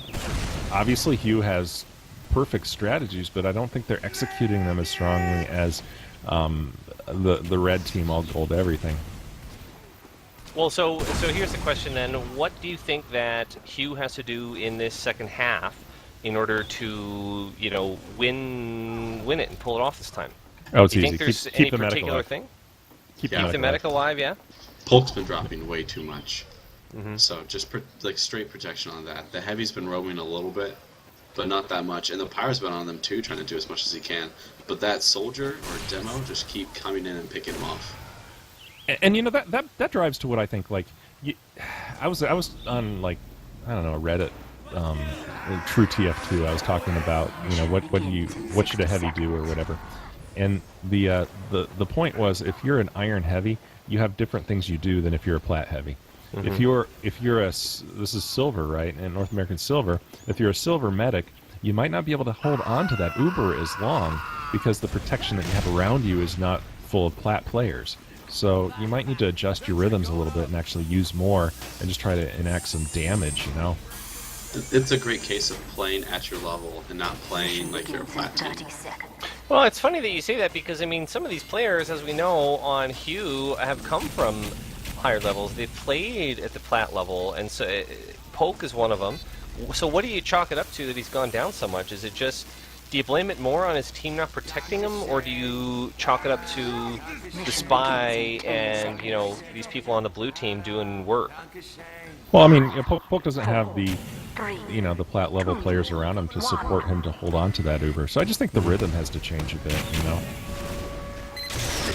obviously Hugh has perfect strategies, but I don't think they're executing them as strongly as the red team all gold everything. Well, so here's the question then. What do you think that Hugh has to do in this second half in order to, win it and pull it off this time? Oh, it's Do you easy. think there's Keep any the medic particular alive. thing? Keep Yeah. Keep the medic alive, yeah? Polk's been dropping way too much. Mm-hmm. So just like straight protection on that. The heavy's been roaming a little bit, but not that much. And the pyro's been on them too, trying to do as much as he can. But that soldier or demo just keep coming in and picking him off. And that drives to what I think. Like, I was on like I don't know Reddit, True TF2. I was talking about what should a heavy do or whatever. And the point was if you're an iron heavy, you have different things you do than if you're a plat heavy. Mm-hmm. If you're this is silver, right? And North American silver. If you're a silver medic, you might not be able to hold on to that uber as long because the protection that you have around you is not full of plat players. So you might need to adjust your rhythms a little bit and actually use more and just try to enact some damage, It's a great case of playing at your level and not playing like you're a plat team. Well, it's funny that you say that because, I mean, some of these players, as we know, on Hugh have come from higher levels. They've played at the plat level, and so Polk is one of them. So what do you chalk it up to that he's gone down so much? Is it just... Do you blame it more on his team not protecting him, or do you chalk it up to the spy and, these people on the blue team doing work? Well, I mean, Polk doesn't have the plat level players around him to support him to hold on to that uber. So I just think the rhythm has to change a bit,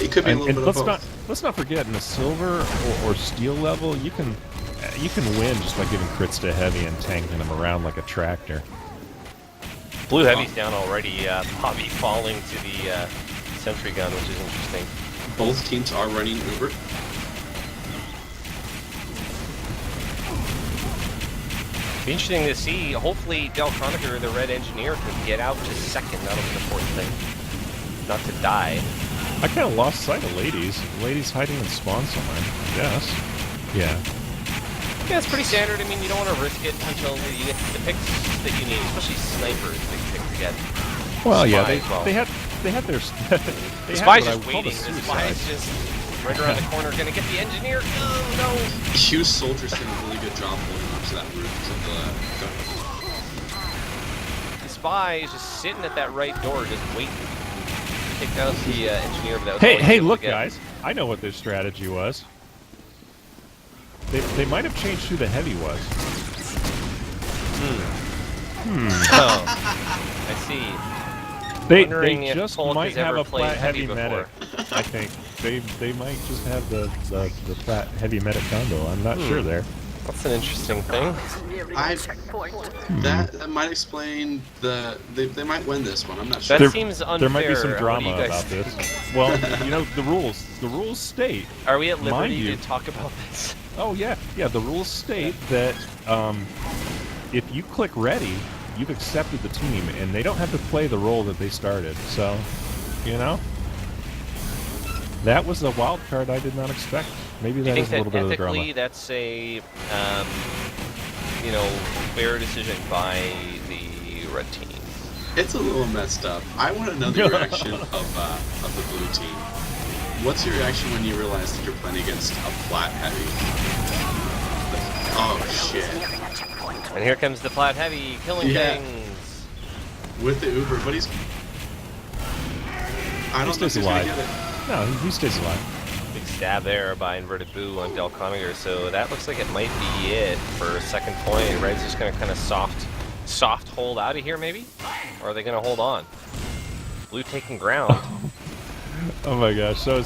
It could be a little bit of both. let's not forget in a silver or steel level, you can win just by giving crits to heavy and tanking them around like a tractor. Blue Heavy's down already. Bobby falling to the sentry gun, which is interesting. Both teams are running Uber. Be interesting to see. Hopefully, Del Conacher, the red engineer, could get out to second. That'll be the important thing. Not to die. I kind of lost sight of ladies. Ladies hiding in spawn somewhere, I guess. Yeah. Yeah, it's pretty standard. I mean, you don't want to risk it until you get the picks that you need, especially snipers. Big pick to get. Well, yeah, Spy as well. they they had their they The had spy's what I just would call waiting. the The suicide. spy's just right around the corner, gonna get the engineer. Oh no! Huge soldiers did a really good job holding onto that roof of the. The spy is just sitting at that right door, just waiting to take out the engineer. But that was all Hey, he was hey, able to look, get. guys! I know what their strategy was. They might have changed who the heavy was. Oh, I see. They Wondering if just Polk might has have ever a played Platt heavy heavy medic. I think they might just have the Platt heavy medic combo. I'm not sure there. That's an interesting thing. That might explain they might win this one. I'm not sure. That seems unfair. There might be some What do drama you guys about think? this. Well, the rules state. Are we at Mind liberty you. to talk about this? Oh yeah, the rules state that if you click ready, you've accepted the team, and they don't have to play the role that they started. So, that was a wild card I did not expect. Maybe Do you that think is a little that bit of the ethically drama. that's a fair decision by the red team? It's a little messed up. I want to know the reaction of the blue team. What's your reaction when you realize that you're playing against a flat heavy? Oh shit! And here comes the Platt Heavy killing Yeah. things. With the Uber, but I don't think stays he's gonna alive. get it. No, he stays alive. Big stab there by Inverted Boo on Del Conager, so that looks like it might be it for second point. Red's just gonna kind of soft hold out of here, maybe? Or are they gonna hold on? Blue taking ground. Oh my gosh! So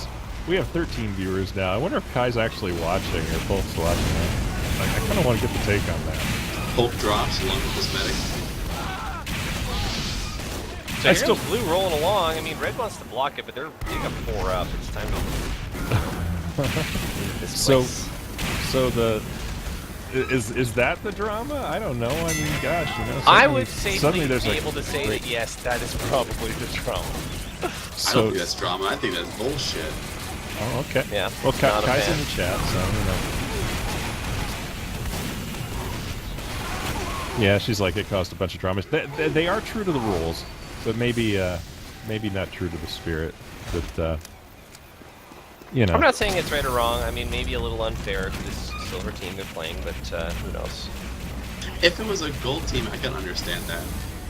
we have 13 viewers now. I wonder if Kai's actually watching or Polk's watching that. I kind of want to get the take on that. Polk drops along with his medic. So I here's still- Blue rolling along. I mean, Red wants to block it, but they're got 4 up. It's time to this So, place. so is that the drama? I don't know. I mean, gosh, I suddenly- would suddenly safely there's be a able to say great- that yes, that is probably the drama. I So, don't think that's drama. I think that's bullshit. oh, okay. Yeah, Well, not a Kai's fan. in the chat, so Yeah, she's like, it caused a bunch of dramas. They are true to the rules, but maybe not true to the spirit. But I'm not saying it's right or wrong. I mean, maybe a little unfair to this silver team they're playing, but who knows? If it was a gold team, I can understand that.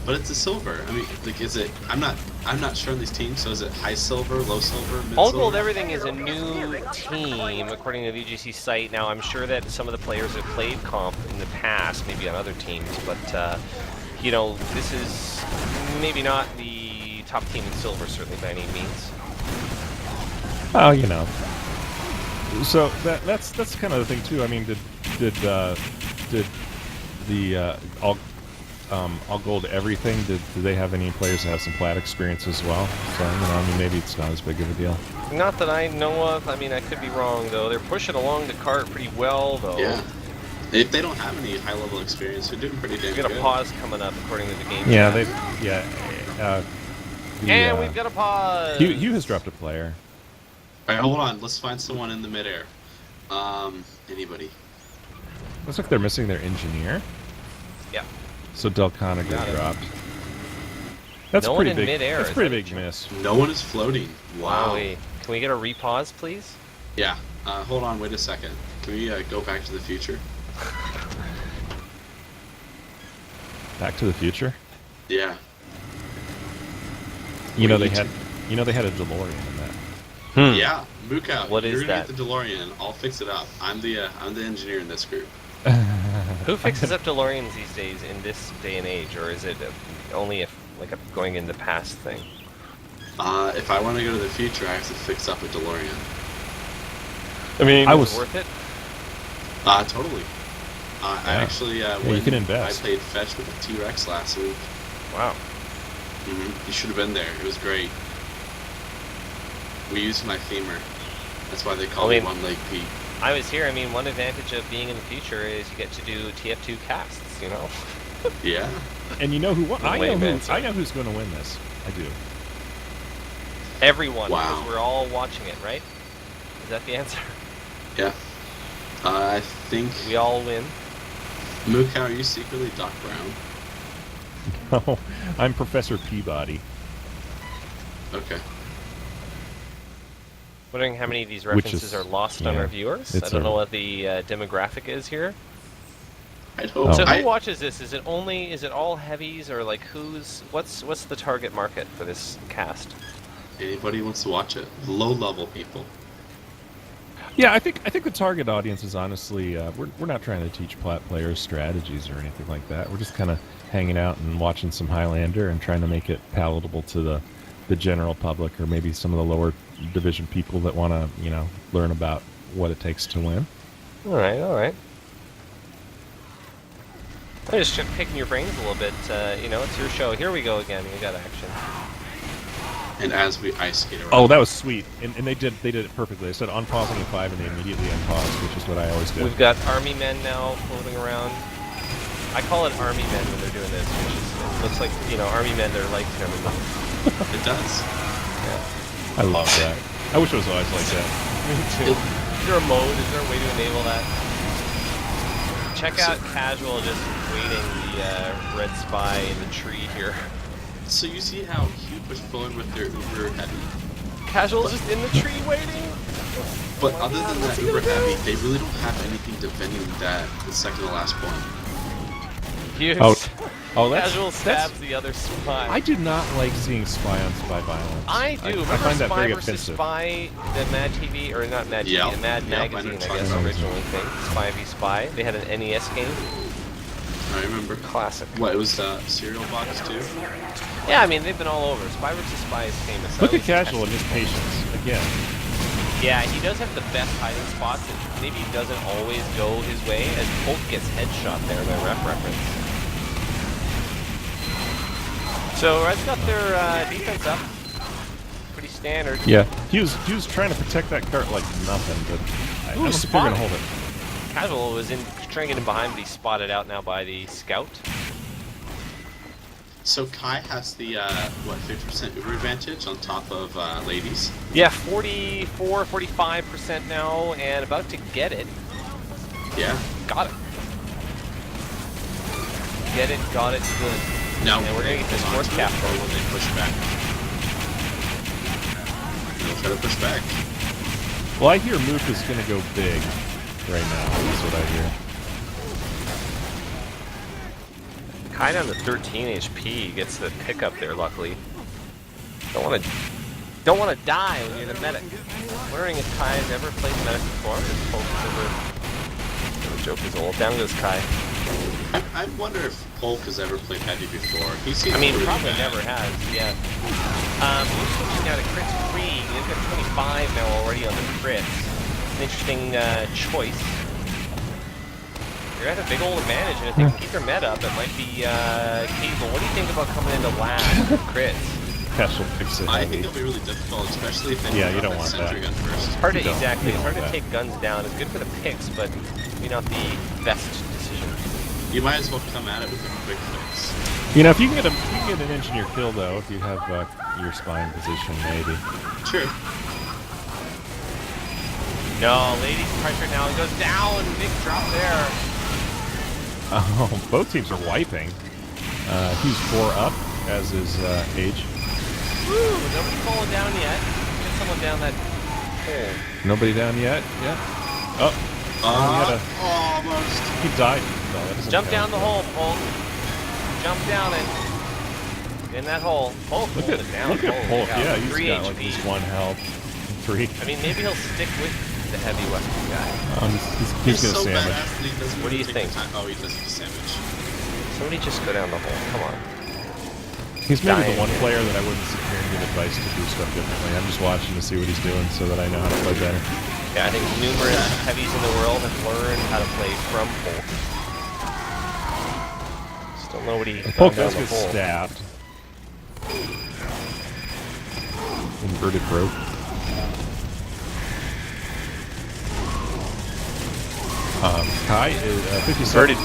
But it's a silver. I mean, like, is it? I'm not sure on these teams. So is it high silver, low silver, mid All silver? Gold Everything is a new team, according to the UGC site. Now, I'm sure that some of the players have played comp in the past, maybe on other teams, but, this is maybe not the top team in silver, certainly by any means. Oh, So that's kind of the thing too. I mean, did the all gold everything? Did they have any players that have some plat experience as well? So I mean, maybe it's not as big of a deal. Not that I know of. I mean, I could be wrong, though. They're pushing along the cart pretty well, though. Yeah. If they don't have any high level experience, they're doing pretty damn We've got good. a pause coming up, according to the game. Yeah, chat. and we've got a pause. Hugh has dropped a player. All right, hold on. Let's find someone in the midair. Anybody? Looks like they're missing their engineer. Yeah. So Del Conager Got it. dropped. That's No a one pretty in big. midair, That's a is pretty that big true? miss. No one is floating. Wow. Wowee. Can we get a repause, please? Yeah. Hold on. Wait a second. Can we go Back to the Future? Back to the Future. Yeah. You know We they need had a DeLorean in that. Yeah. Mukau. What is you're gonna that? get the DeLorean. I'll fix it up. I'm the engineer in this group. Who fixes up DeLoreans these days in this day and age, or is it only if like a going in the past thing? If I want to go to the future, I have to fix up a DeLorean. I mean, I is was- it worth it? Totally. I actually you when can invest. I played fetch with a T-Rex last week. Wow. You should have been there. It was great. We used my femur. That's why they call me One Leg Pete. I was here. I mean, one advantage of being in the future is you get to do TF2 casts. Yeah. And you know who won? I Wait, know man, who. I know who's going to win this. I do. Everyone, Wow. because we're all watching it, right? Is that the answer? Yeah. I think We all win. Mukau, are you secretly Doc Brown? No, I'm Professor Peabody. Okay. Wondering how many of these references are lost on our viewers. I don't know what the demographic is here. I don't. So who watches this? Is it all heavies, or like what's the target market for this cast? Anybody who wants to watch it. Low-level people. Yeah, I think the target audience is honestly we're not trying to teach players strategies or anything like that. We're just kind of hanging out and watching some Highlander and trying to make it palatable to the general public, or maybe some of the lower division people that want to learn about what it takes to win. All right. I'm just picking your brains a little bit. It's your show. Here we go again. We got action. And as we ice skate around. Oh, that was sweet. And they did it perfectly. They said unpausing at 5 and they immediately unpaused, which is what I always do. We've got army men now floating around. I call it army men when they're doing this, which it looks like, army men, their lights never move. It does. Yeah. I love that. I wish it was always like that. Me too. Is there a mode? Is there a way to enable that? Check out Casual just waiting the red spy in the tree here. So you see how Hugh pushed forward with their Uber Heavy? Casual's just in the tree waiting? But other than that Uber Heavy, they really don't have anything defending that the second to last point. Casual stabs the other spy. I do not like seeing spy on spy violence. I do. I find that very versus offensive. Spy, the Mad TV, or not Mad TV, the Mad Magazine, I guess, originally thing. Spy v Spy. They had an NES game. I remember. Classic. What, it was Serial Box too? Yeah, I mean, they've been all over. Spy vs. Spy is famous. Look at Casual and his patience, again. Yeah, he does have the best hiding spots, and maybe he doesn't always go his way, as Polk gets headshot there by ref reference. So Red's got their defense up. Pretty standard. Yeah, he was trying to protect that cart like nothing, but I don't think they're going to hold it. Casual was trying to get him behind, but he's spotted out now by the scout. So Kai has the, 50% Uber advantage on top of ladies? Yeah, 44, 45% now, and about to get it. Yeah. Got it. Get it, got it, good. No. And we're going to get this fourth cap when they push back. They'll try to push back. Well, I hear Mook is going to go big right now. That's what I hear. Kai down to 13 HP gets the pickup there, luckily. Don't want to die when you're the medic. Wondering if Kai has ever played medic before. This Polk ever joke is old. Down goes Kai. I wonder if Polk has ever played heavy before. He seems probably bad. never has, yeah. We're switching now to crits free. They've got 25 now already on the crits. An interesting choice. They're at a big old advantage, and if they can keep their med up, it might be Cable. What do you think about coming into last with crits? Casual picks it. I think it'll be really difficult, especially if they you don't want sentry gun first. It's hard to take guns down. It's good for the picks, but maybe not the best decision. You might as well come at it with a quick fix. If you can get an engineer kill though, if you have your spine position, maybe. Sure. No, ladies pressure now. He goes down. Big drop there. Oh, both teams are wiping. He's 4 up, as is Age. Woo! Nobody falling down yet. Get someone down that hole. Nobody down yet? Yeah. Oh. Almost. He died. No, that doesn't Jump count. down the hole, Polk. Jump down it. In that hole. Polk, Look at Polk. Yeah, he's 3 got HP. like this 1 health. 3. I mean, maybe he'll stick with the heavy weapon guy. He's so gonna sandwich. badass that he doesn't What do you take the think? time. Oh, he doesn't do sandwich. Somebody just go down the hole. Come on. He's maybe the dying one here. player that I wouldn't sit here and give advice to do stuff differently. I'm just watching to see what he's doing so that I know how to play better. Yeah, I think numerous heavies in the world have learned how to play from Polk. Still nobody Polk down does the get hole. stabbed. Inverted rope. Kai is 57% to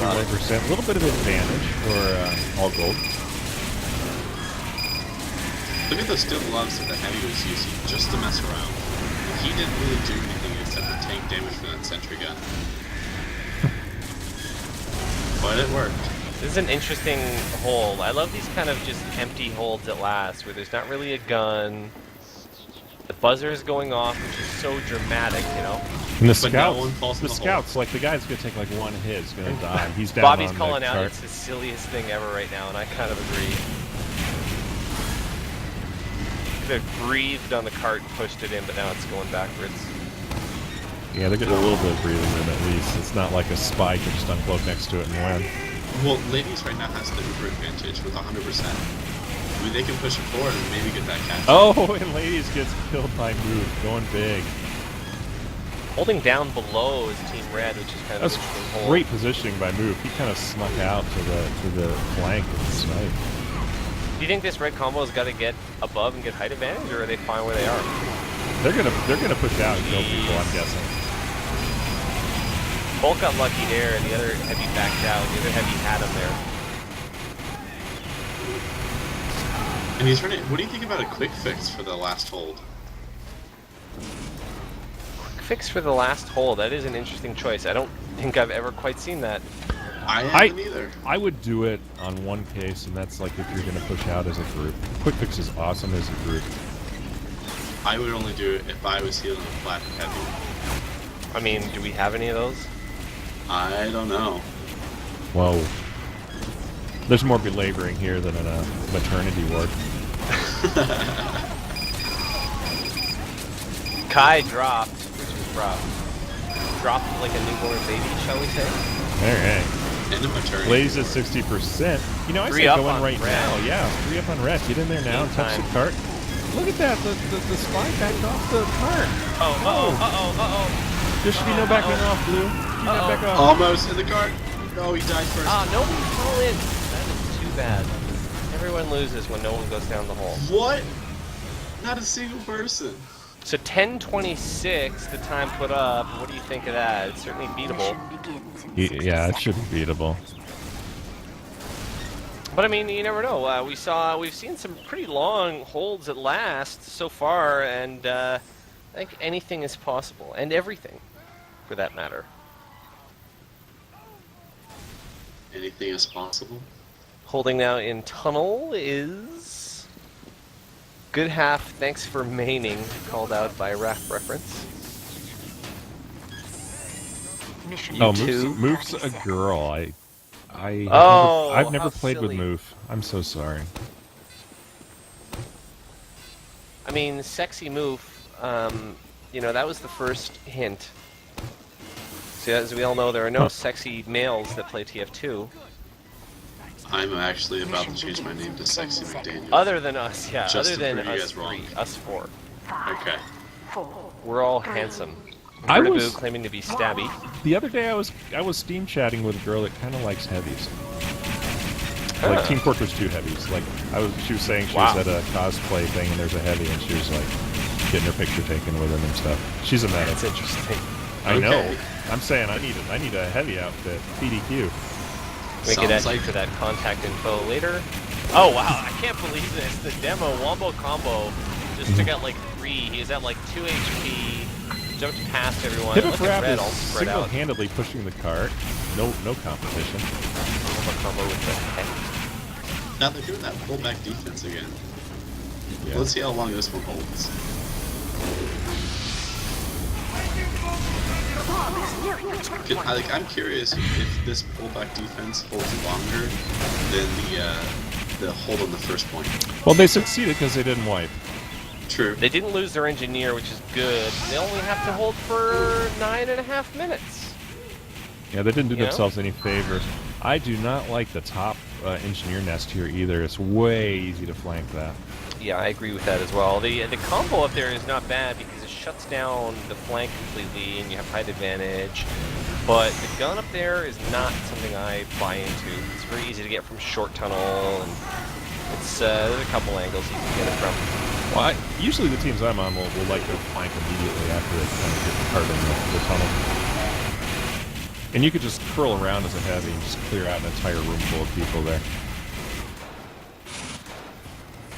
31%. A little bit of advantage for all gold. Look at the steel gloves that the heavy was using just to mess around. He didn't really do anything except for tank damage from that sentry gun. But it worked. This is an interesting hold. I love these kind of just empty holds at last, where there's not really a gun. The buzzer is going off, which is so dramatic, you know. And the But no one scouts, falls in the the hole. scouts, like the guy's gonna take like one hit, is gonna die. He's down Bobby's on calling the out cart. it's the silliest thing ever right now, and I kind of agree. Could have breathed on the cart and pushed it in, but now it's going backwards. Yeah, they're getting a little bit of breathing room at least. It's not like a spike and just uncloak next to it and win. Well, ladies right now has the Uber advantage with 100%. I mean, they can push it forward and maybe get that catch. Oh, and Ladies gets killed by Move, going big. Holding down below is Team Red, which is kind of That's an interesting hold. great positioning by Move. He kind of snuck out to the flank and snipe. Do you think this red combo's got to get above and get height advantage, or are they fine where they are? They're gonna push out and kill people, I'm guessing. Bolt got lucky there, and the other heavy backed out. The other heavy had him there. And he's running. What do you think about a quick fix for the last hold? Quick fix for the last hold. That is an interesting choice. I don't think I've ever quite seen that. I haven't either. I would do it on one case, and that's like if you're gonna push out as a group. Quick Fix is awesome as a group. I would only do it if I was healing a flat heavy. I mean, do we have any of those? I don't know. Whoa. There's more belaboring here than in a maternity ward. Kai dropped, which is rough. Dropped like a newborn baby, shall we say? Alright. And a maternity. Ladies at 60%. You know, I Three say up go in on right red. now. Yeah, 3 up on red. Get in there now and touch the Meantime. cart. Look at that. The spy backed off the cart. There should be no backing off, Blue. Keep that back off. Almost in the cart. No, he died first. Ah, nobody fell in. That is too bad. Everyone loses when no one goes down the hole. What? Not a single person. So 10:26, the time put up. What do you think of that? It's certainly beatable. Yeah, it should be beatable. But I mean, you never know. We've seen some pretty long holds at last so far, and I think anything is possible, and everything, for that matter. Anything is possible. Holding now in tunnel is good half. Thanks for maining, called out by RAF reference. Oh, two. Move's a girl. I've never how played with silly. Move. I'm so sorry. I mean, sexy move. You know, that was the first hint. So as we all know, there are no sexy males that play TF2. I'm actually about to change my name to Sexy McDaniel. Other than us, yeah. Just Other to than prove you us guys three, wrong. us four. Okay. We're all handsome. I Vertibu was- claiming to be stabby. The other day I was Steam chatting with a girl that kind of likes heavies. Huh. Like Team Fortress 2 heavies. Like she was saying she Wow. was at a cosplay thing and there's a heavy and she was like getting her picture taken with him and stuff. She's a meta. That's interesting. I know. Okay. I'm saying I need a heavy outfit. PDQ. We could ask Sounds you for that contact info later. Oh wow, I can't believe this. The demo Wombo Combo just took out like 3. He was at like 2 HP, jumped past everyone. Look at Hippocrap Red is all spread out. single-handedly pushing the cart. No competition. Wombo Combo with the head. Now they're doing that pullback defense again. Yeah. Let's see how long this one holds. I'm curious if this pullback defense holds longer than the hold on the first point. Well, they succeeded because they didn't wipe. True. They didn't lose their engineer, which is good. They only have to hold for 9.5 minutes. Yeah, they didn't do You know? themselves any favors. I do not like the top engineer nest here either. It's way easy to flank that. Yeah, I agree with that as well. The combo up there is not bad because it shuts down the flank completely and you have height advantage. But the gun up there is not something I buy into. It's very easy to get from short tunnel, and it's there's a couple angles you can get it from. Well, usually the teams I'm on will like to flank immediately after they kind of get the cart in the tunnel. And you could just curl around as a heavy and just clear out an entire room full of people there.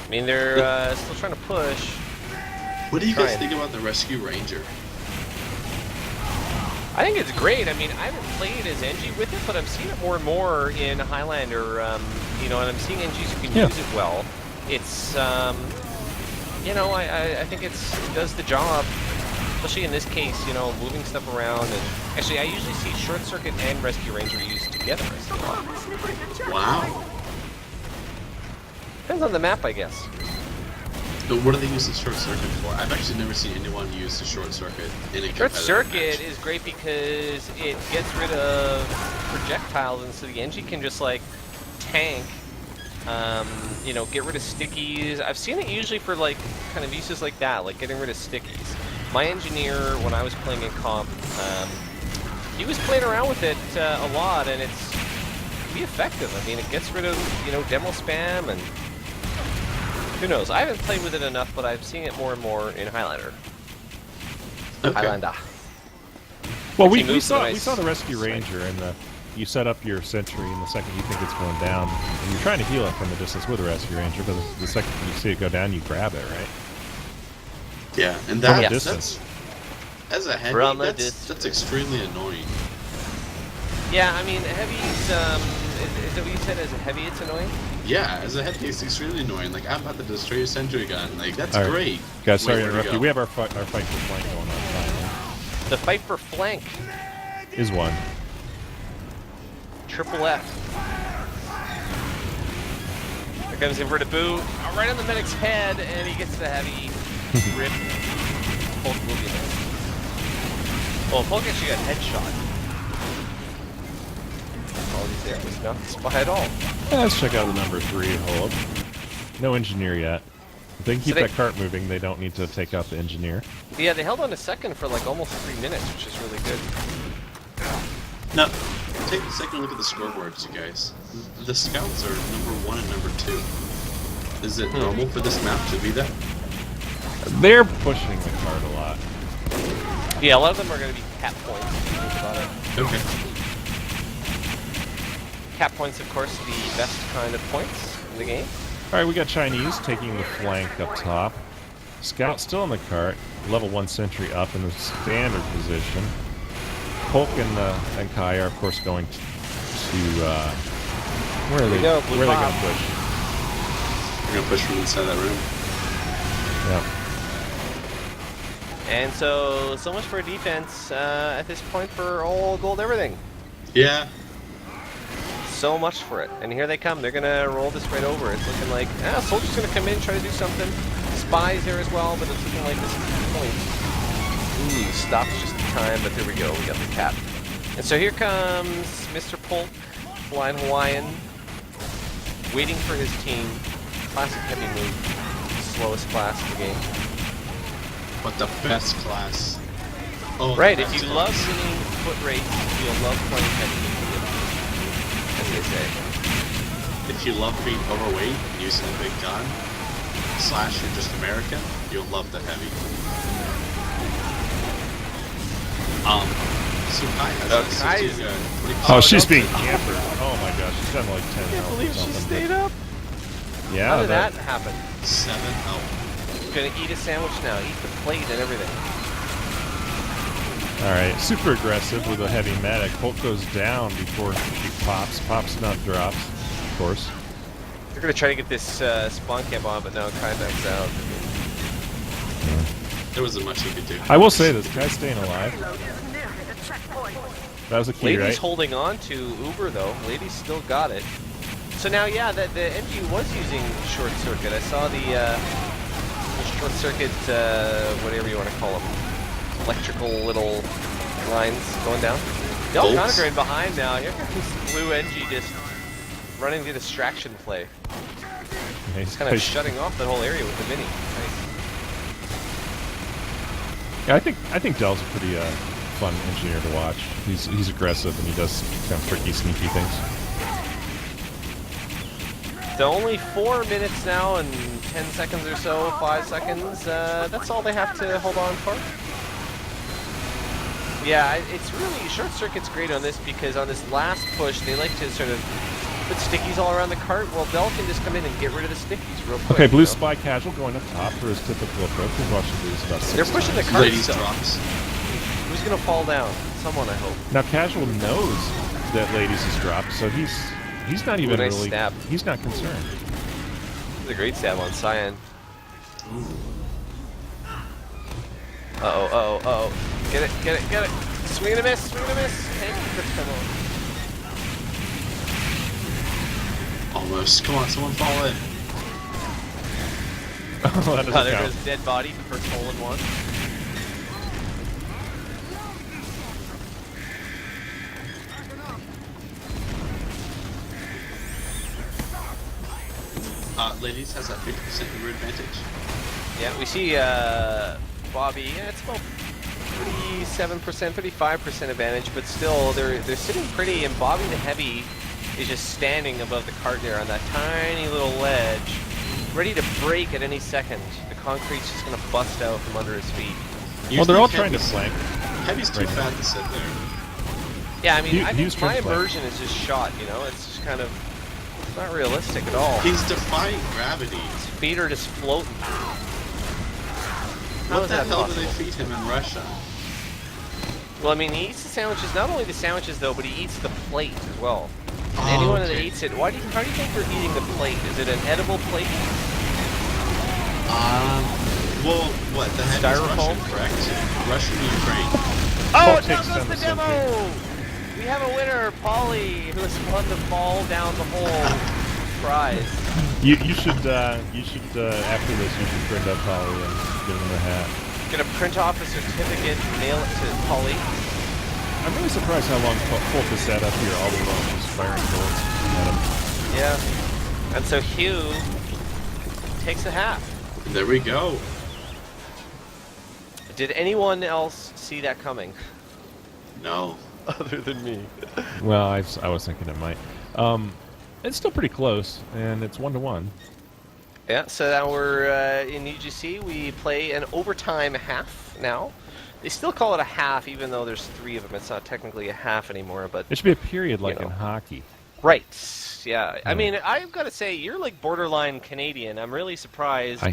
I mean, they're still trying to push. What do you guys Trying. think about the Rescue Ranger? I think it's great. I mean, I haven't played as NG with it, but I'm seeing it more and more in Highlander. You know, and I'm seeing NGs who can use it well. It's, you know, I think it does the job. Especially in this case, you know, moving stuff around. And actually, I usually see Short Circuit and Rescue Ranger used together. Wow. Depends on the map, I guess. But what do they use the Short Circuit for? I've actually never seen anyone use the Short Circuit in a Short competitive Circuit match. is great because it gets rid of projectiles, and so the NG can just like tank. You know, get rid of stickies. I've seen it usually for like kind of uses like that, like getting rid of stickies. My engineer, when I was playing in comp, he was playing around with it a lot, and it's pretty effective. I mean, it gets rid of, you know, demo spam, and who knows? I haven't played with it enough, but I've seen it more and more in Highlander. Okay. Highlander. Well, Actually we moves saw to a we saw the nice Rescue side. Ranger, and you set up your sentry, and the second you think it's going down, and you're trying to heal it from a distance with a Rescue Ranger, but the second you see it go down, you grab it, right? Yeah, and From a that's distance. as a heavy, From a that's extremely annoying. Yeah, I mean, heavy's, is that what you said? As a heavy, it's annoying? Yeah, as a heavy, it's extremely annoying. Like, I'm about to destroy your sentry gun. Like, that's All right. great. Guys, sorry Wait, to where'd interrupt it you. go? We have our fight for flank going on finally. The fight for flank. Is one. Triple F. Here comes inverted boot. Right on the medic's head, and he gets the heavy rip. Polk will be there. Oh, Polk actually got headshot. Apologies there. Was not the spy at all. Yeah, let's check out the number 3 hold. No engineer yet. If they can keep they- that cart moving, they don't need to take out the engineer. Yeah, they held on a second for like almost 3 minutes, which is really good. Now, take a second look at the scoreboards, you guys. The scouts are number 1 and number 2. Is it normal for this map to be that? They're pushing the cart a lot. Yeah, a lot of them are going to be cap points. If you think about it. Okay. Cap points, of course, the best kind of points in the game. All right, we got Chinese taking the flank up top. Scout still in the cart. Level 1 sentry up in the standard position. Polk and Kai are, of course, going to where are they? go, blue Where are they pop. going to push? We're gonna push from inside that room. Yeah. And so much for defense at this point for all gold everything. Yeah. So much for it. And here they come. They're going to roll this right over. It's looking like, soldier's going to come in, try to do something. Spy's there as well, but it's looking like this is the point. Ooh, stops just in time, but there we go. We got the cap. And so here comes Mr. Polk, flying Hawaiian, waiting for his team. Classic heavy move. Slowest class in the game. But the best class. Oh, the Right, if best you class. love winning foot race, you'll love playing heavy. As they say. If you love being overweight and using a big gun, / you're just American, you'll love the heavy. So Kai has Oh, a 60 Kai's- gun. What do you Oh, call it? she's being campered. Oh my gosh, she's done like 10 I can't health or believe she something. stayed up. Yeah, How did that happen? 7 health. Gonna eat a sandwich now, eat the plate and everything. All right, super aggressive with a heavy medic. Polk goes down before she pops. Pops, not drops, of course. They're gonna try to get this spawn camp on, but no, Kai backs out. There wasn't much he could do. I will say this guy's staying alive. That was a key, Lady's right? holding on to Uber though. Lady's still got it. So now, yeah, the MG was using short circuit. I saw the short circuit, whatever you want to call them, electrical little lines going down. Del Bolts. Conagra in behind now. Here comes blue NG just running the distraction play. Yeah, he's Kind of shutting off that whole area with the mini. Nice. Yeah, I think Dell's a pretty fun engineer to watch. He's aggressive and he does kind of tricky, sneaky things. So only 4 minutes now and 10 seconds or so, 5 seconds. That's all they have to hold on for. Yeah, it's really, short circuit's great on this because on this last push, they like to sort of put stickies all around the cart. Well, Dell can just come in and get rid of the stickies real quick. Okay, blue you know? spy casual going up top for his typical approach. He's watching these about 6 They're pushing the times. cart Ladies still. drops. Who's gonna fall down? Someone, I hope. Now Casual knows that Ladies is dropped, so he's not even nice really. stab. He's not concerned. It's a great stab on Cyan. Uh-oh. Get it. Swing and a miss. Thank you for coming. Almost. Come on, someone fall in. Oh, that doesn't There count. goes dead body, first hole in one. Ladies has that 50% Uber advantage. Yeah, we see Bobby. Yeah, it's about 37%, 35% advantage, but still they're sitting pretty. And Bobby the heavy is just standing above the cart there on that tiny little ledge, ready to break at any second. The concrete's just gonna bust out from under his feet. Well, they're all trying to flank. Heavy's too Right. fat to sit there. Yeah, I mean, I Hughes think my trying to flank. immersion is just shot. You know, it's just kind of not realistic at all. He's defying gravity. His feet are just floating. How What is the that hell do possible? they feed him in Russia? Well, I mean, he eats the sandwiches. Not only the sandwiches though, but he eats the plate as well. Oh, Anyone that okay. eats it, how do you think they're eating the plate? Is it an edible plate? Well, what? The head is Styrofoam? Russian, correct? Russian Ukraine. Oh, Paul down takes goes down the the demo! center. We have a winner, Polly, who has won the ball down the hole prize. You should after this you should print up Polly and give him the hat. Gonna print off a certificate and mail it to Polly. I'm really surprised how long Fulka sat up here all alone just firing bullets at him. Yeah. And so Hugh takes a half. There we go. Did anyone else see that coming? No. Other than me. Well, I was thinking it might. It's still pretty close, and it's 1-1. Yeah, so now we're in UGC. We play an overtime half now. They still call it a half, even though there's 3 of them. It's not technically a half anymore, but... It should be a period like You know. in hockey. Right, yeah. I mean, I've got to say, you're like borderline Canadian. I'm really surprised.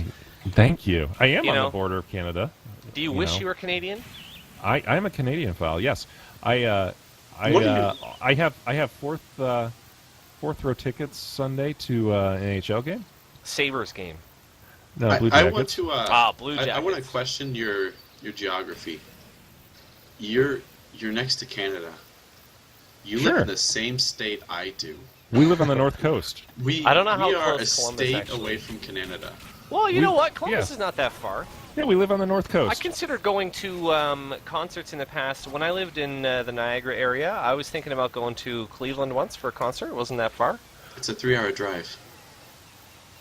Thank you. I am You on know, the border of Canada. Do you wish you were Canadian? I am a Canadian file. Yes, I have fourth row tickets Sunday to an NHL game. Sabres game. No, Blue I Jackets. want to. Blue Jackets. I want to question your geography. You're next to Canada. You live Sure. in the same state I do. We live on the North Coast. I don't know how we are a close Columbus state actually away from Canada. Well, you know what? Columbus yeah. is not that far. Yeah, we live on the North Coast. I considered going to concerts in the past. When I lived in the Niagara area, I was thinking about going to Cleveland once for a concert. It wasn't that far. It's a 3-hour drive.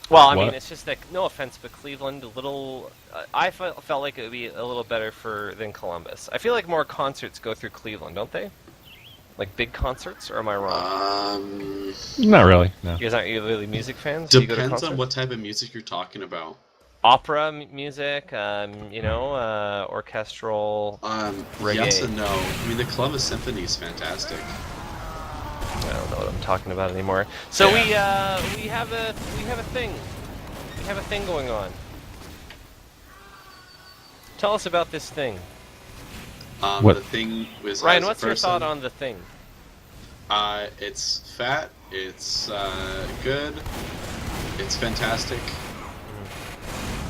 Well, I What? mean, it's just like, no offense, but Cleveland, a little... I felt like it would be a little better than Columbus. I feel like more concerts go through Cleveland, don't they? Like big concerts, or am I wrong? Not really. No. You guys aren't really music fans? Do you go to Depends on concerts? what type of music you're talking about. Opera music, orchestral. Reggae. Yes and no. I mean, the Columbus Symphony is fantastic. I don't know what I'm talking about anymore. So we have a thing. We have a thing going on. Tell us about this thing. What? The thing was Ryan, as a what's your person, thought on the thing? It's fat. It's good. It's fantastic.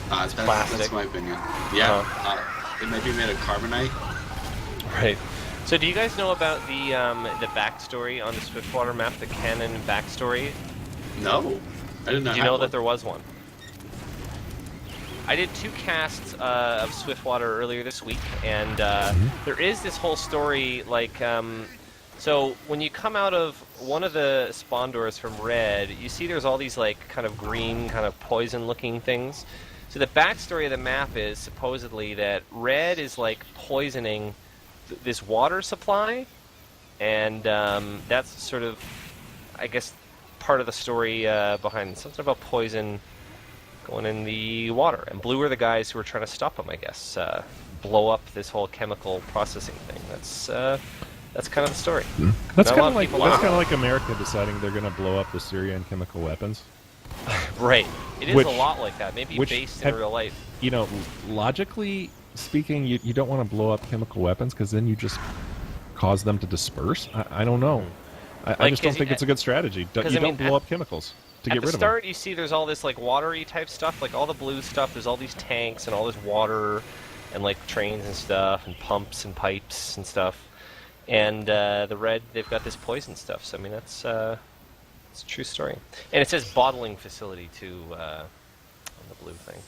That's plastic. my opinion. Yeah. Uh-huh. It may be made of carbonite. Right. So do you guys know about the backstory on the Swiftwater map, the canon backstory? No, I didn't know. Did you know that there was one? I did 2 casts of Swiftwater earlier this week, and there is this whole story, like, so when you come out of one of the spawn doors from Red, you see there's all these, like, kind of green, kind of poison-looking things. So the backstory of the map is supposedly that Red is, like, poisoning this water supply, and that's sort of, I guess, part of the story behind something about poison going in the water. And Blue are the guys who are trying to stop them, I guess, blow up this whole chemical processing thing. That's kind of the story. That's Not a kind lot of of like people that's know. kind of like America deciding they're going to blow up the Syrian chemical weapons. Right. It is Which- a lot like that. Maybe which based in have- real life. You know, logically, speaking, you don't want to blow up chemical weapons because then you just cause them to disperse. I don't know. I just don't think it's a good strategy. You don't blow up chemicals to get rid of them. At the start, you see there's all this like watery type stuff, like all the blue stuff. There's all these tanks and all this water, and like trains and stuff, and pumps and pipes and stuff. And the red, they've got this poison stuff. So I mean, that's it's a true story. And it says bottling facility too on the blue thing.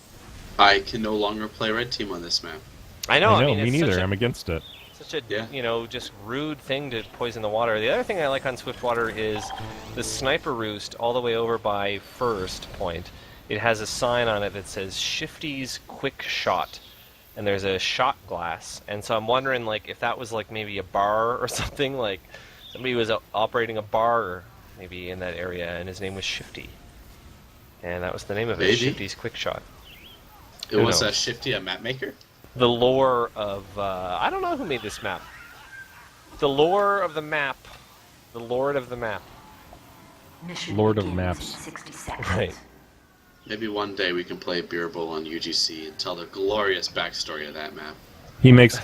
I can no longer play red team on this map. I know. I mean, me neither. I'm against it. Such a just rude thing to poison the water. The other thing I like on Swiftwater is the sniper roost all the way over by First Point. It has a sign on it that says Shifty's Quick Shot, and there's a shot glass. And so I'm wondering, like, if that was like maybe a bar or something, like somebody was operating a bar maybe in that area, and his name was Shifty, and that was the name of it, Shifty's Quick Shot. It was Shifty a map maker? The lore of, I don't know who made this map. The lore of the map. The Lord of the map. Lord of Maps. Right. Maybe one day we can play Beer Bowl on UGC and tell the glorious backstory of that map. He makes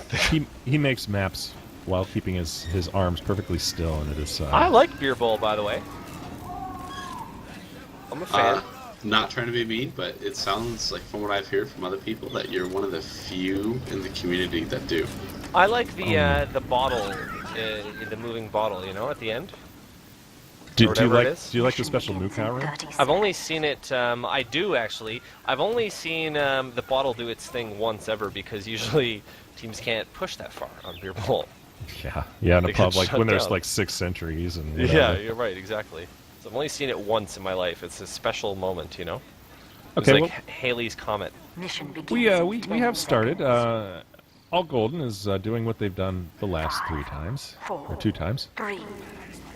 he makes maps while keeping his arms perfectly still and at his side. I like Beer Bowl, by the way. I'm a fan. Not trying to be mean, but it sounds like, from what I've heard from other people, that you're one of the few in the community that do. I like the bottle, the moving bottle, you know, at the end. Do you like the special Mukau room? I've only seen it. I do actually. I've only seen the bottle do its thing once ever, because usually teams can't push that far on Beer Bowl. Yeah, in a pub like when there's like 6 centuries and whatever. Yeah, you're right, exactly. So I've only seen it once in my life. It's a special moment, you know. It's okay, like Halley's Comet. We have started. All Golden is doing what they've done the last 3 times or 2 times. 3,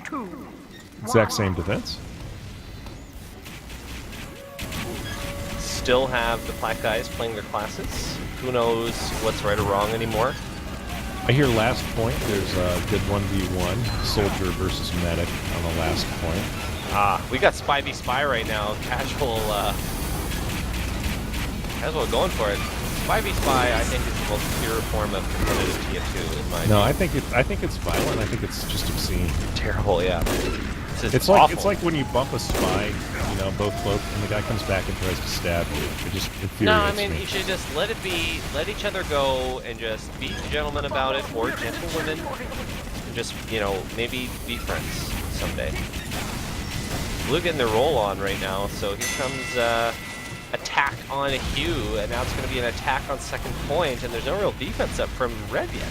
2, exact same defense. Still have the black guys playing their classes. Who knows what's right or wrong anymore? I hear last point. There's a good 1v1 soldier versus medic on the last point. We got Spy v Spy right now. Casual going for it. Spy v Spy, I think, is the most pure form of competitive TF2 in my opinion. No, I think it's violent. I think it's just obscene. Terrible, yeah. It's like when you bump a spy, you know, both cloak, and the guy comes back and tries to stab you. It just infuriates No, I mean, me. you should just let each other go, and just be gentlemen about it, or gentlewomen, and just, you know, maybe be friends someday. Blue getting their roll on right now, so here comes attack on Hugh, and now it's going to be an attack on second point, and there's no real defense up from Red yet.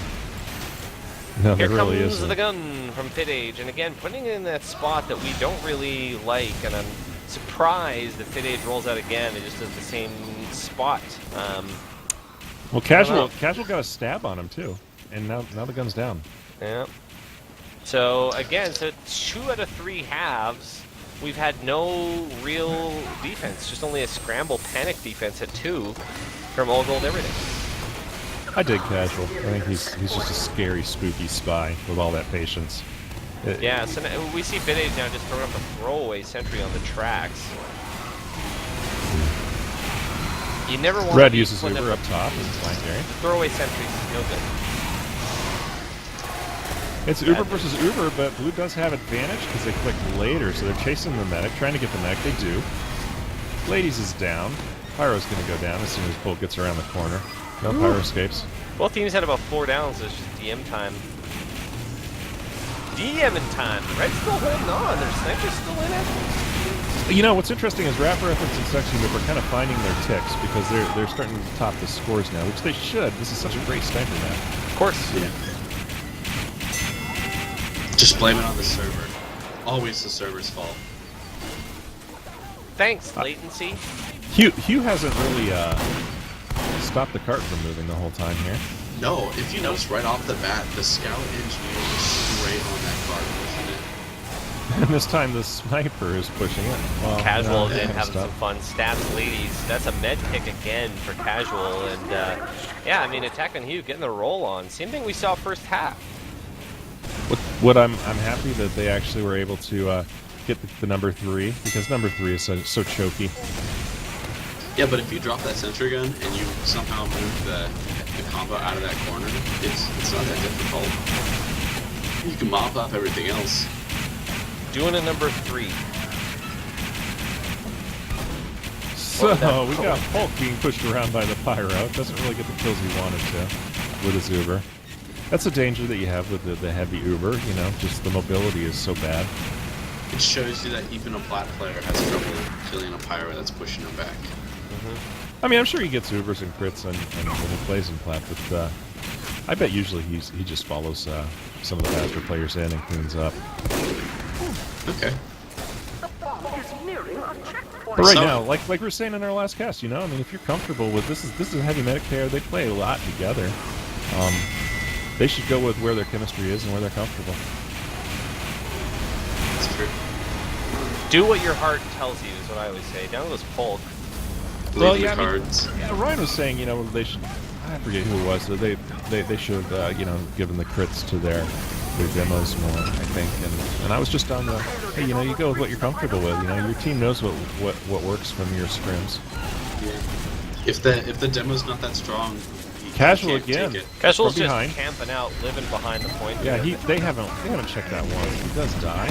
No, Here there really comes isn't. the gun from Fitage, and again, putting it in that spot that we don't really like, and I'm surprised that Fitage rolls out again. It just does the same spot. Well, Casual got a stab on him too, and now the gun's down. Yeah. So again, 2 out of 3 halves, we've had no real defense, just only a scramble panic defense at 2 from All Gold Everything. I dig Casual. I think he's just a scary, spooky spy with all that patience. Yeah, so now we see Fitage now just throwing up a throwaway sentry on the tracks. You never want Red to uses Uber up top and flank area. Throwaway sentries, no good. It's Uber versus Uber, but Blue does have advantage because they click later, so they're chasing the medic, trying to get the medic. They do. Ladies is down. Pyro's going to go down as soon as Bull gets around the corner. No, Pyro escapes. Both teams had about 4 downs, so it's just DM time. DM time! Red's still holding on, their sniper's still in it. You know, what's interesting is Rapper Efforts and Section Group are kind of finding their ticks because they're starting to top the scores now, which they should. This is such a great sniper map. Of course. Yeah. Just blame it on the server. Always the server's fault. Thanks, latency. Hugh hasn't really stopped the cart from moving the whole time here. No, if you notice right off the bat, the scout engineer was straight on that card, wasn't it? And this time the sniper is pushing it. Well, Casual no, is having stop. some fun. Stabs ladies. That's a med pick again for Casual. And yeah, I mean, attack on Hugh, getting the roll on. Same thing we saw first half. What I'm happy that they actually were able to get the number 3, because number 3 is so choky. Yeah, but if you drop that sentry gun and you somehow move the combo out of that corner, it's not that difficult. You can mop up everything else. Doing a number 3. So we got Hulk being pushed around by the Pyro. Doesn't really get the kills he wanted to with his Uber. That's a danger that you have with the heavy Uber. You know, just the mobility is so bad. It shows you that even a plat player has trouble killing a Pyro that's pushing him back. I mean, I'm sure he gets Ubers and crits and when he plays in plat, but I bet usually he just follows some of the faster players in and cleans up. Okay. But right now, like we were saying in our last cast, you know, I mean, if you're comfortable with this is a heavy medic pair. They play a lot together. They should go with where their chemistry is and where they're comfortable. That's true. Do what your heart tells you is what I always say. Down goes Polk. Well, Leave yeah, the I mean, cards. yeah, Ryan was saying, you know, they should. I forget who it was. So they should have, you know, given the crits to their demos more, I think. And I was just on the, hey, you know, you go with what you're comfortable with. You know, your team knows what works from your scrims. Yeah. If the demo's not that strong, Casual can't again. take it. Casual's From just behind. camping out, living behind the point. Yeah, they haven't checked that once. He does die,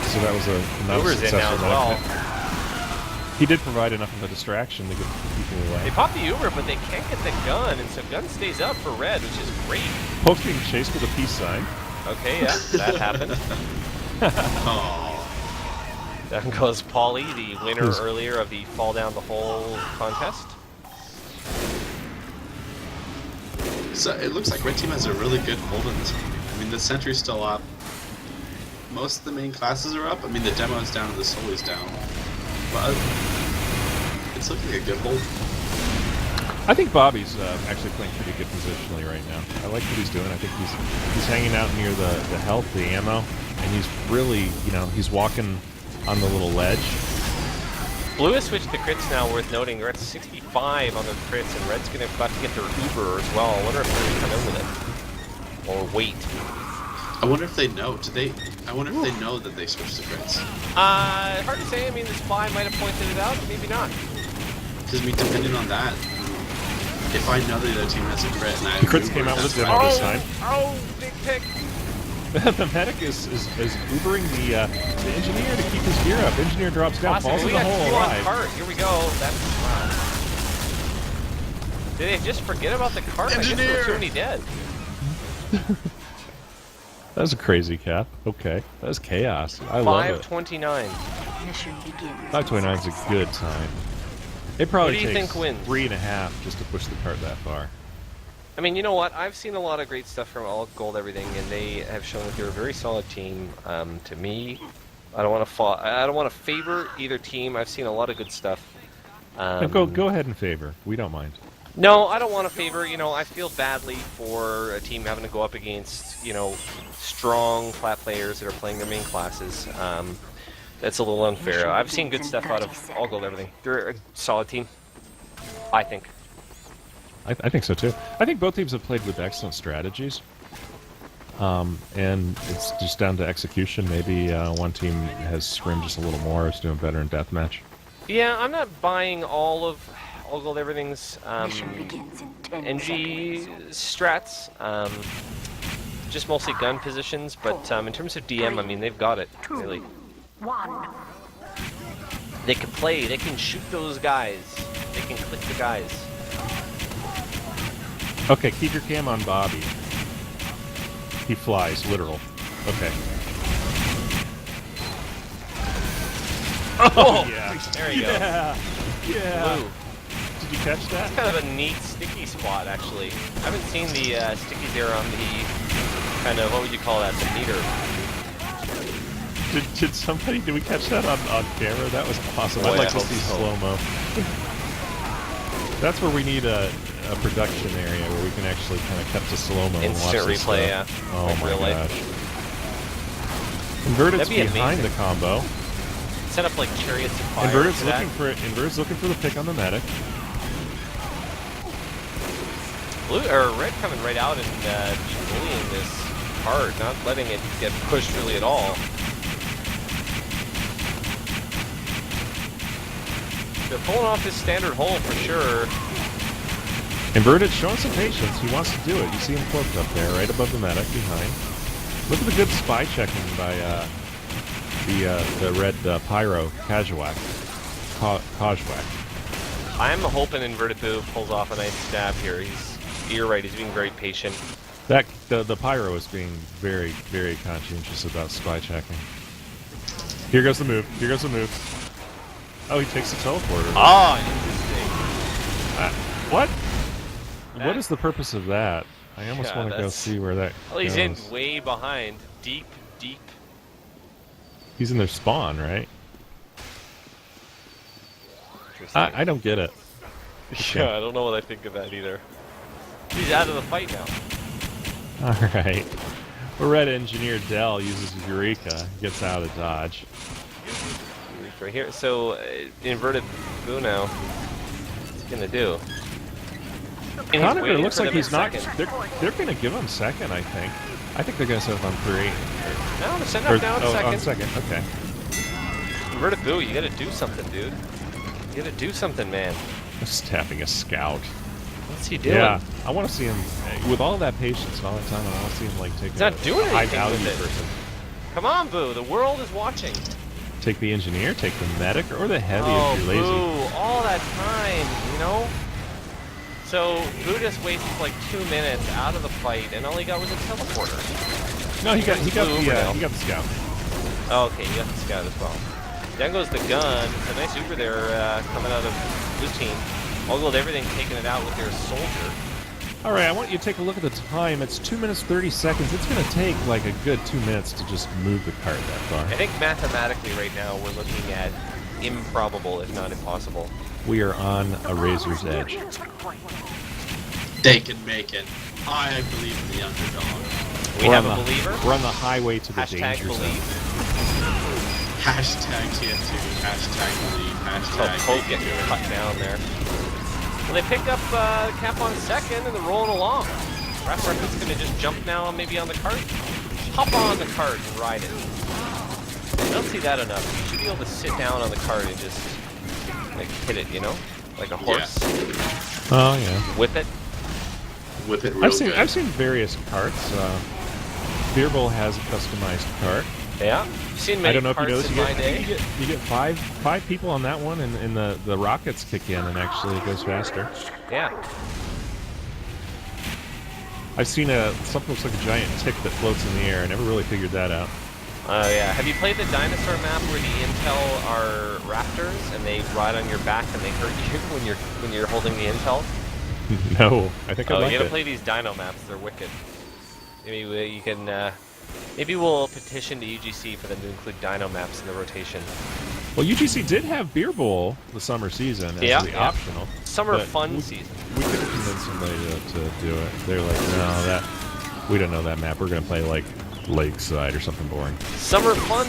so that was a not a Uber's in now successful as well. benefit. He did provide enough of a distraction to get people They away. pop the Uber, but they can't get the gun, and so gun stays up for red, which is great. Poke's being chased with a peace sign. Okay, yeah, that happened. Oh. Down goes Paulie, the winner Who's- earlier of the fall down the hole contest. So it looks like Red Team has a really good hold on this game. I mean, the Sentry's still up. Most of the main classes are up. I mean, the demo's down and the Sully's down. But it's looking like a good hold. I think Bobby's actually playing pretty good positionally right now. I like what he's doing. I think he's hanging out near the health, the ammo, and he's really, you know, he's walking on the little ledge. Blue has switched the crits now, worth noting. They're at 65 on their crits, and Red's going to have to get their Uber as well. I wonder if they're going to come in with it. Or wait. I wonder if they know. I wonder if they know that they switched the crits. Hard to say. I mean, the spy might have pointed it out, maybe not. Because, I mean, depending on that, if I know that the other team has a crit and I The crits Uber, came out with a that's demo fine. this time. Oh, big pick. The medic is Ubering the engineer to keep his gear up. Engineer drops down, Awesome. falls in We the got hole Q on alive. cart. Here we go. That's wow. Did they just forget about the cart? I guess there were too many dead. That was a crazy cap. Okay, that was chaos. I love it. 5:29. Mission begins. 5:29 is a good time. It probably Who do you takes think wins? 3.5 just to push the cart that far. I mean, you know what? I've seen a lot of great stuff from All Gold Everything, and they have shown that they're a very solid team. To me, I don't want to favor either team. I've seen a lot of good stuff. Now go ahead and favor. We don't mind. No, I don't want to favor. You know, I feel badly for a team having to go up against, you know, strong flat players that are playing their main classes. That's a little unfair. I've seen good stuff out of All Gold Everything. They're a solid team, I think. I think so too. I think both teams have played with excellent strategies. And it's just down to execution. Maybe one team has scrimmed just a little more, is doing better in deathmatch. Yeah, I'm not buying all of All Gold Everything's Mission begins in 10 NG seconds. strats. Just mostly gun positions, but in terms of DM, I mean, they've got it, really. 1. They can play, they can shoot those guys, they can click the guys. Okay, keep your cam on Bobby. He flies, literal. Okay. Oh, yeah. there you go. Yeah. Blue. Did you catch that? It's kind of a neat sticky spot, actually. I haven't seen the stickies there on the kind of, what would you call that, the meter. Did we catch that on camera? That was awesome. Boy, I'd like I to hope see so. slow-mo. That's where we need a production area where we can actually kind of cut to slow-mo and watch Instant this replay, stuff. yeah. Oh Like my real life. gosh. Inverted's That'd be behind amazing. the combo. Set up like chariots of fire. Inverted's for that. looking for the pick on the medic. Blue or red coming right out and just bullying this hard, not letting it get pushed really at all. They're pulling off his standard hole for sure. Inverted showing some patience. He wants to do it. You see him cloaked up there, right above the medic behind. Look at the good spy checking by the red pyro Kajwak. I'm hoping Inverted Boo pulls off a nice stab here. You're right, he's being very patient. The pyro is being very, very conscientious about spy checking. Here goes the move. Here goes the move. Oh, he takes the teleporter. Oh, interesting. What? What is the purpose of that? I almost want to go see where that Well, he's goes. in way behind. Deep. He's in their spawn, right? I don't get it. Yeah, I don't know what I think of that either. He's out of the fight now. Alright. Red Engineer Dell uses Eureka, gets out of dodge. Right here. So, Inverted Boo now. What's he gonna do? Conover looks like he's not. They're gonna give him second, I think. I think they're gonna set up on 3. No, they're setting up now on second. On second, okay. Inverted Boo, you gotta do something, dude. You gotta do something, man. Just tapping a scout. What's he doing? Yeah, I want to see him with all that patience and all that time. I want to see him like take. He's not doing high anything value with it. person. Come on, Boo. The world is watching. Take the engineer, take the medic, or the heavy Oh, if you're lazy. Boo. All that time, you know? So, Boo just wasted like 2 minutes out of the fight, and all he got was a teleporter. No, he got the scout. Oh, okay, you got the scout as well. Down goes the gun. It's a nice Uber there coming out of Boo's team. All gold everything taking it out with their soldier. Alright, I want you to take a look at the time. It's 2 minutes 30 seconds. It's going to take like a good 2 minutes to just move the cart that far. I think mathematically right now we're looking at improbable, if not impossible. We are on a razor's edge. They can make it. I believe in the underdog. We have a believer. We're on the highway to the Hashtag danger believe. zone. Hashtag TF2. Hashtag believe. Hashtag Poke getting cut down there. Well, they pick up Cap on second and they're rolling along. Rapper's gonna just jump now, maybe on the cart. Hop on the cart and ride it. I don't see that enough. You should be able to sit down on the cart and just like hit it, you know, like a horse. Yeah. Oh yeah. Whip it. Whip it real I've good. seen various carts. Beer Bowl has a customized cart. Yeah. You've seen many I don't know if you carts noticed. in my day. You get five people on that one, and the rockets kick in, and actually it goes faster. Yeah. I've seen something looks like a giant tick that floats in the air. I never really figured that out. Oh yeah. Have you played the dinosaur map where the intel are raptors and they ride on your back and they hurt you when you're holding the intel? No, I think I like you gotta it. play these dino maps. They're wicked. Maybe you can. Maybe we'll petition to UGC for them to include dino maps in the rotation. Well, UGC did have Beer Bowl the summer season as the optional. Summer but fun season. We couldn't convince somebody to do it. They're like, no, we don't know that map. We're gonna play like Lakeside or something boring. Summer fun.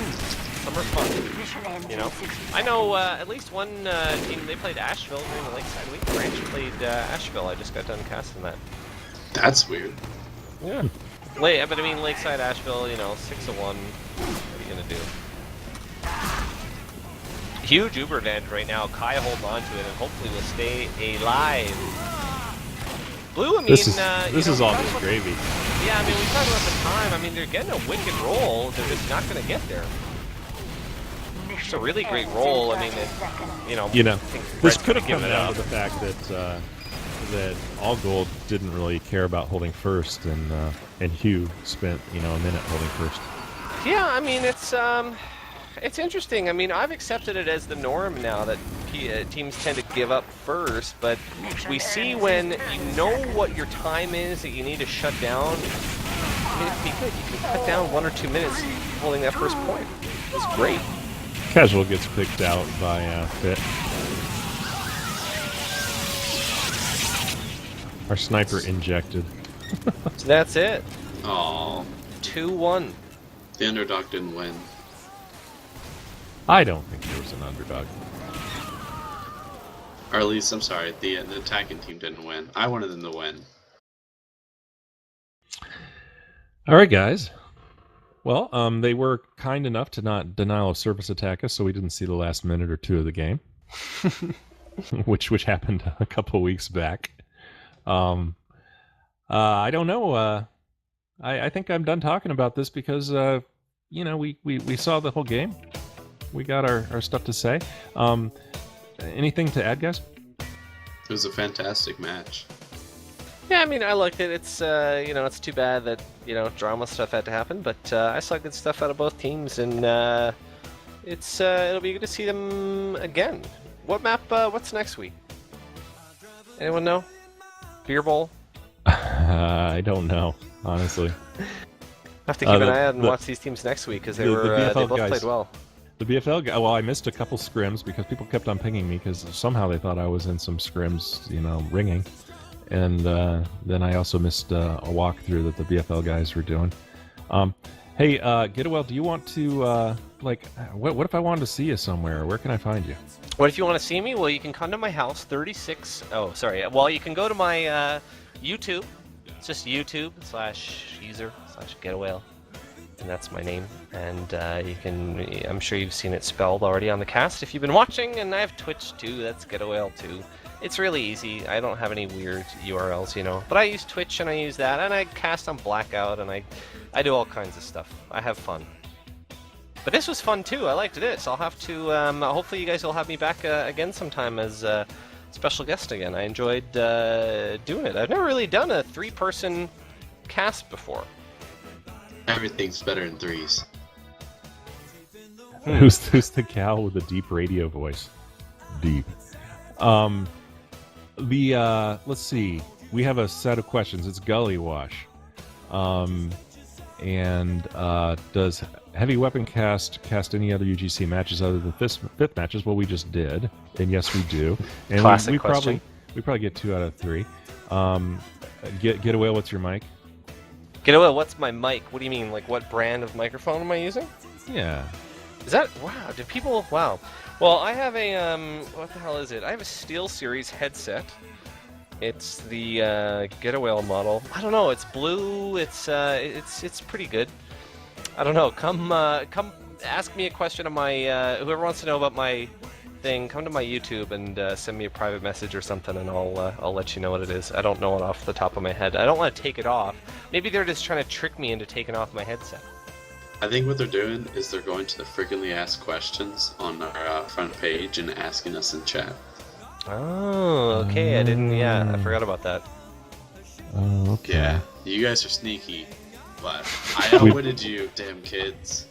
Summer fun. You know, I know at least one team. They played Asheville during the Lakeside week. Branch played Asheville. I just got done casting that. That's weird. Yeah. But I mean, Lakeside, Asheville. You know, 6-1. What are you gonna do? Huge Uber advantage right now. Kai holding on to it and hopefully will stay alive. Blue, I mean, This is all we just talked gravy. Yeah, I mean, we talked about the time. I mean, they're getting a wicked roll. They're just not going to get there. It's a really great roll. I mean, this could have come down to the fact that All Gold didn't really care about holding first, and Hugh spent a minute holding first. Yeah, I mean, it's interesting. I mean, I've accepted it as the norm now that teams tend to give up first, but we see when you know what your time is that you need to shut down. I mean, it'd be good. You can cut down 1 or 2 minutes holding that first point. It's great. Casual gets picked out by Fit. Our sniper injected. So that's it. Oh, 2-1. the underdog didn't win. I don't think there was an underdog. Or at least, I'm sorry, the attacking team didn't win. I wanted them to win. All right, guys. Well, they were kind enough to not denial of service attack us, so we didn't see the last minute or two of the game. which happened a couple weeks back. I don't know. I think I'm done talking about this because we saw the whole game. We got our stuff to say. Anything to add, guys? It was a fantastic match. Yeah, I mean, I liked it. It's it's too bad that drama stuff had to happen, but I saw good stuff out of both teams, and it'll be good to see them again. What map? What's next week? Anyone know? Beer Bowl? I don't know, honestly. Have to keep an eye out and watch these teams next week because they both guys. played well. The BFL guy. Well, I missed a couple scrims because people kept on pinging me because somehow they thought I was in some scrims, ringing. And then I also missed a walkthrough that the BFL guys were doing. Hey, GetAWhale, do you want to, what if I wanted to see you somewhere? Where can I find you? What if you want to see me? Well, you can come to my house, 36... Oh, sorry. Well, you can go to my YouTube. It's just YouTube/user/GetAWhale. And that's my name. And I'm sure you've seen it spelled already on the cast if you've been watching. And I have Twitch too. That's GetAWhale too. It's really easy. I don't have any weird URLs, But I use Twitch and I use that. And I cast on Blackout and I do all kinds of stuff. I have fun. But this was fun too. I liked this. I'll have to. Hopefully, you guys will have me back again sometime as a special guest again. I enjoyed doing it. I've never really done a 3-person cast before. Everything's better in threes. Who's the gal with the deep radio voice? Deep. Let's see. We have a set of questions. It's Gully Wash. Does Heavy Weapon cast any other UGC matches other than fifth matches? Well, we just did, and yes, we do. And Classic we question. probably get 2 out of 3. GetAWhale, what's your mic? GetAWhale, what's my mic? What do you mean? Like, what brand of microphone am I using? Yeah. Is that wow? Do people? Wow. Well, I have a what the hell is it? I have a SteelSeries headset. It's the GetAWhale model. I don't know. It's blue. It's pretty good. I don't know. Come ask me a question on my whoever wants to know about my thing. Come to my YouTube and send me a private message or something, and I'll let you know what it is. I don't know it off the top of my head. I don't want to take it off. Maybe they're just trying to trick me into taking off my headset. I think what they're doing is they're going to the frequently asked questions on our front page and asking us in chat. Oh, okay. I didn't. Yeah, I forgot about that. Oh, okay. Yeah, you guys are sneaky, but I outwitted you, damn kids.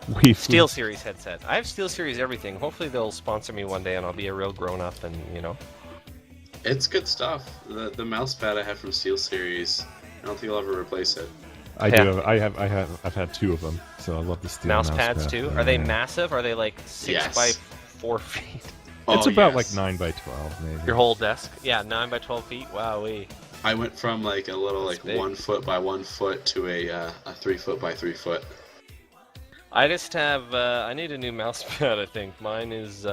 SteelSeries headset. I have SteelSeries everything. Hopefully they'll sponsor me one day and I'll be a real grown-up and, It's good stuff. The mouse pad I have from SteelSeries, I don't think I'll ever replace it. I've had 2 of them, so I love the steel mouse pads pad. too? Are they massive? Are they like 6 by 4 feet? It's about like 9 by 12, maybe. Your whole desk? Yeah, 9 by 12 feet. Wowee. I went from like a little That's like big. 1 foot by 1 foot to a 3 foot by 3 foot. I just have. I need a new mouse pad. I think mine has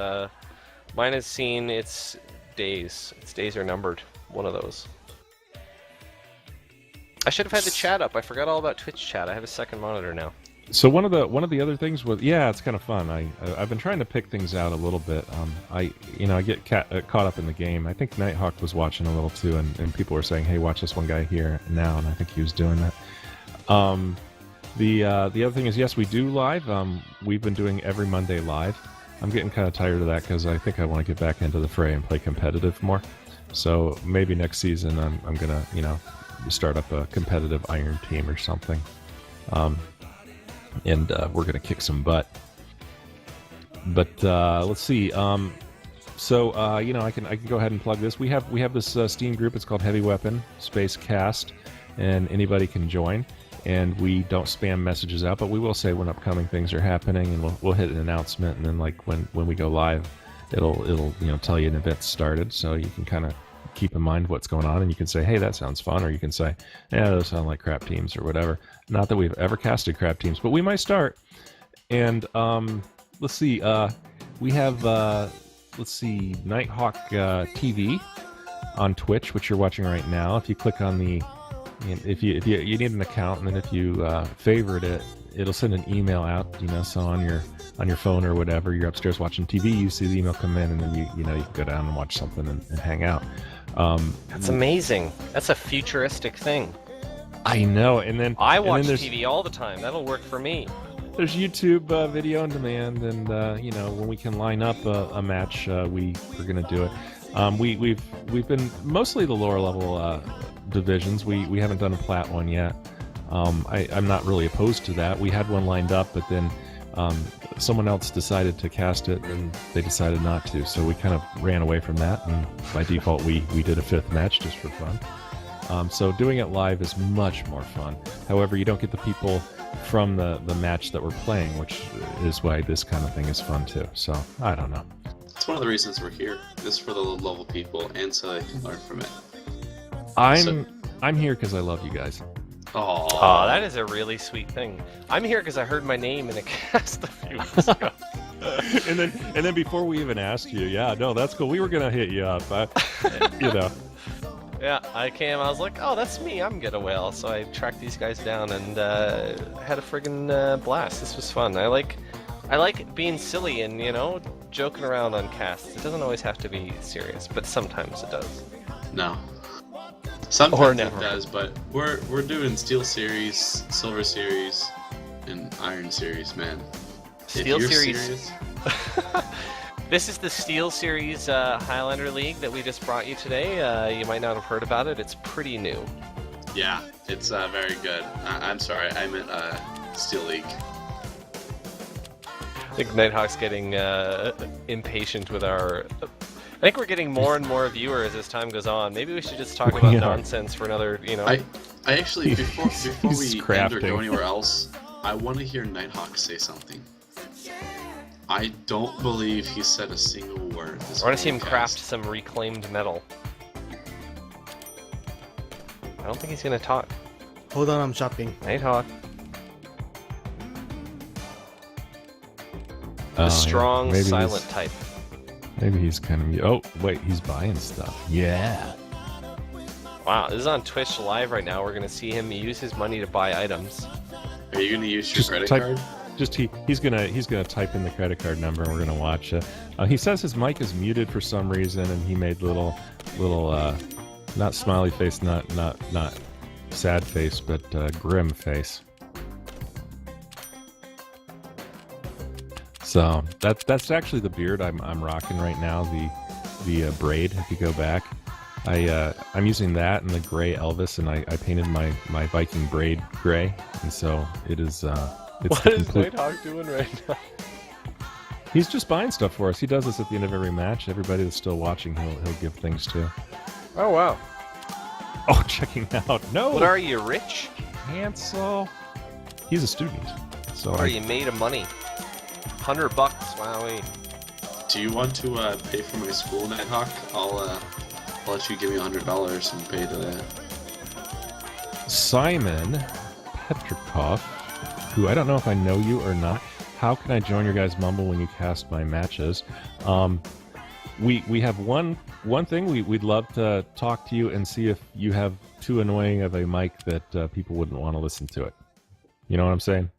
seen its days. Its days are numbered. One of those. I should have had the chat up. I forgot all about Twitch chat. I have a second monitor now. So one of the other things was it's kind of fun. I've been trying to pick things out a little bit. I get caught up in the game. I think Nighthawk was watching a little too, and people were saying, "Hey, watch this one guy here now," and I think he was doing that. The other thing is, yes, we do live. We've been doing every Monday live. I'm getting kind of tired of that because I think I want to get back into the fray and play competitive more. So maybe next season I'm gonna start up a competitive Iron team or something. And we're gonna kick some butt. But let's see. So I can go ahead and plug this. We have this Steam group. It's called Heavy Weapon Space Cast, and anybody can join. And we don't spam messages out, but we will say when upcoming things are happening, and we'll hit an announcement. And then like when we go live, it'll tell you an event started, so you can kind of keep in mind what's going on, and you can say, hey, that sounds fun, or you can say, yeah, those sound like crap teams or whatever. Not that we've ever casted crap teams, but we might start. And let's see, we have Nighthawk TV on Twitch, which you're watching right now. If you click on the, if you need an account, and then if you favorite it it'll send an email out. So on your phone or whatever, you're upstairs watching TV, you see the email come in, and then you can go down and watch something and hang out. That's amazing. That's a futuristic thing. I know. And then I watch TV all the time. That'll work for me. There's YouTube video on demand, and when we can line up a match, we're gonna do it. We've been mostly the lower level divisions. We haven't done a plat one yet. I'm not really opposed to that. We had one lined up, but then someone else decided to cast it, and they decided not to. So we kind of ran away from that, and by default, we did a 5th match just for fun. So doing it live is much more fun. However, you don't get the people from the match that we're playing, which is why this kind of thing is fun too. So I don't know. It's one of the reasons we're here. This is for the low-level people, and so they can learn from it. I'm here because I love you guys. Oh, that is a really sweet thing. I'm here because I heard my name in a cast a few weeks ago. and then before we even asked you, yeah, no, that's cool. We were gonna hit you up, Yeah, I came. I was like, oh, that's me. I'm GetAWhale. So I tracked these guys down and had a friggin' blast. This was fun. I like being silly and joking around on casts. It doesn't always have to be serious, but sometimes it does. No. Sometimes it does, but we're doing Steel Series, Silver Series, and Iron Series, man. Steel if you're Series. Serious, This is the Steel Series Highlander League that we just brought you today. You might not have heard about it. It's pretty new. yeah, it's very good. I'm sorry, I meant Steel League. I think Nighthawk's getting impatient with our... I think we're getting more and more viewers as time goes on. Maybe we should just talk about nonsense for another, I actually, before we end or go crafting. anywhere else, I want to hear Nighthawk say something. I don't believe he said a single word. I want to see him craft some reclaimed metal. I don't think he's going to talk. Hold on, I'm shopping. Nighthawk. Oh, The strong, maybe silent type. Maybe he's kind of... Oh, wait, he's buying stuff. Yeah. Wow, this is on Twitch live right now. We're going to see him use his money to buy items. Are you going to use your credit card? He's gonna type in the credit card number, and we're gonna watch it. He says his mic is muted for some reason, and he made little not smiley face, not sad face, but grim face. So that's actually the beard I'm rocking right now. The braid. If you go back, I'm using that and the gray Elvis, and I painted my Viking braid gray, and so it is. What is Nighthawk doing right now? He's just buying stuff for us. He does this at the end of every match. Everybody that's still watching, he'll give things to. Oh wow. Oh, checking out. No. What are you, rich? Hansel. He's a student. So Are you made of money? $100. Wowee. Do you want to pay for my school, Nighthawk? I'll let you give me $100 and pay to that. Simon Petrikov, who I don't know if I know you or not. How can I join your guys' mumble when you cast my matches? We have one thing. We'd love to talk to you and see if you have too annoying of a mic that people wouldn't want to listen to it. You know what I'm saying?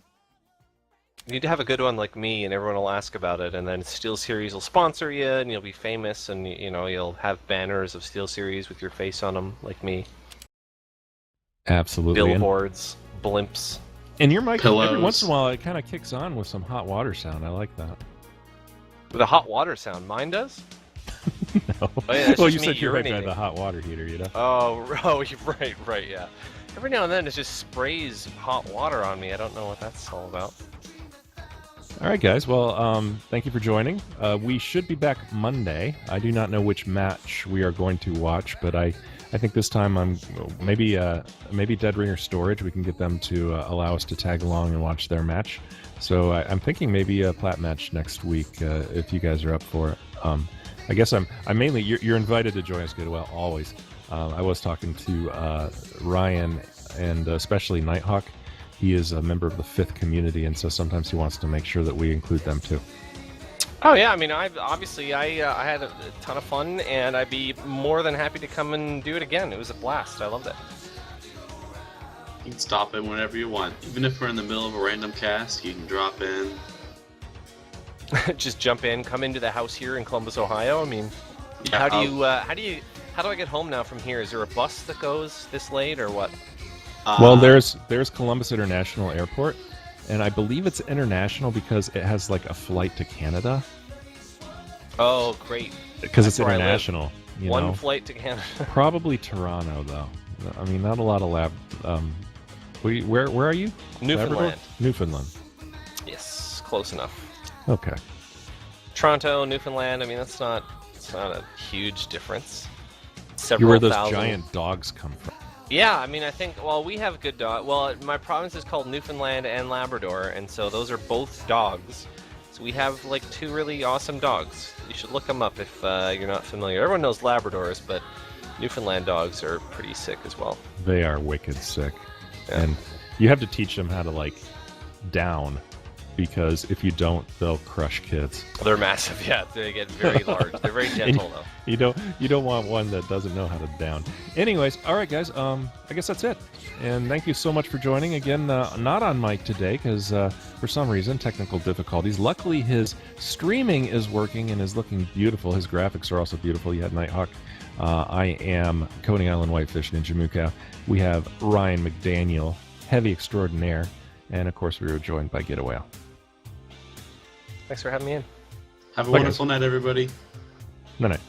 You need to have a good one like me, and everyone will ask about it, and then Steel Series will sponsor you, and you'll be famous, and you'll have banners of Steel Series with your face on them, like me. Absolutely. Billboards, blimps. And your mic, Pillows. every once in a while, it kind of kicks on with some hot water sound. I like that. With a hot water sound. Mine does? No. Oh, yeah, that's Well, just you me said you're right by urinating. the hot water heater, you know? Oh, right, yeah. Every now and then it just sprays hot water on me. I don't know what that's all about. All right, guys. Well, thank you for joining. We should be back Monday. I do not know which match we are going to watch, but I think this time maybe Dead Ringer Storage. We can get them to allow us to tag along and watch their match. So I'm thinking maybe a plat match next week if you guys are up for it. I guess I'm mainly you're invited to join us, GetAWhale, always. I was talking to Ryan and especially Nighthawk. He is a member of the 5th community, and so sometimes he wants to make sure that we include them too. Oh yeah, I mean, I had a ton of fun, and I'd be more than happy to come and do it again. It was a blast. I loved it. You can stop in whenever you want. Even if we're in the middle of a random cast, you can drop in. Just jump in, come into the house here in Columbus, Ohio. I mean, Yeah, how do I get home now from here? Is there a bus that goes this late or what? Well, there's Columbus International Airport, and I believe it's international because it has like a flight to Canada. Oh, great. Because it's That's where I live. international. You One know? flight to Canada. Probably Toronto, though. I mean, not a lot of where are you? Newfoundland. Labrador? Newfoundland. Yes, close enough. Okay. Toronto, Newfoundland. I mean, it's not a huge difference. You Several where those thousand. giant dogs come from. Yeah, I mean, I think, well, we have good dog. Well, my province is called Newfoundland and Labrador, and so those are both dogs. So we have like 2 really awesome dogs. You should look them up if you're not familiar. Everyone knows Labradors, but Newfoundland dogs are pretty sick as well. They are wicked sick. Yeah. And you have to teach them how to, like, down, because if you don't, they'll crush kids. They're massive, yeah. They get very large. They're very gentle, though. You don't want one that doesn't know how to down. Anyways, all right, guys. I guess that's it. And thank you so much for joining. Again, not on mic today because for some reason, technical difficulties. Luckily, his streaming is working and is looking beautiful. His graphics are also beautiful. You had Nighthawk. I am Coney Island Whitefish Ninja Muka. We have Ryan McDaniel, heavy extraordinaire, and of course, we were joined by GetAWhale. Thanks for having me in. Have a Bye, wonderful night, everybody. Night.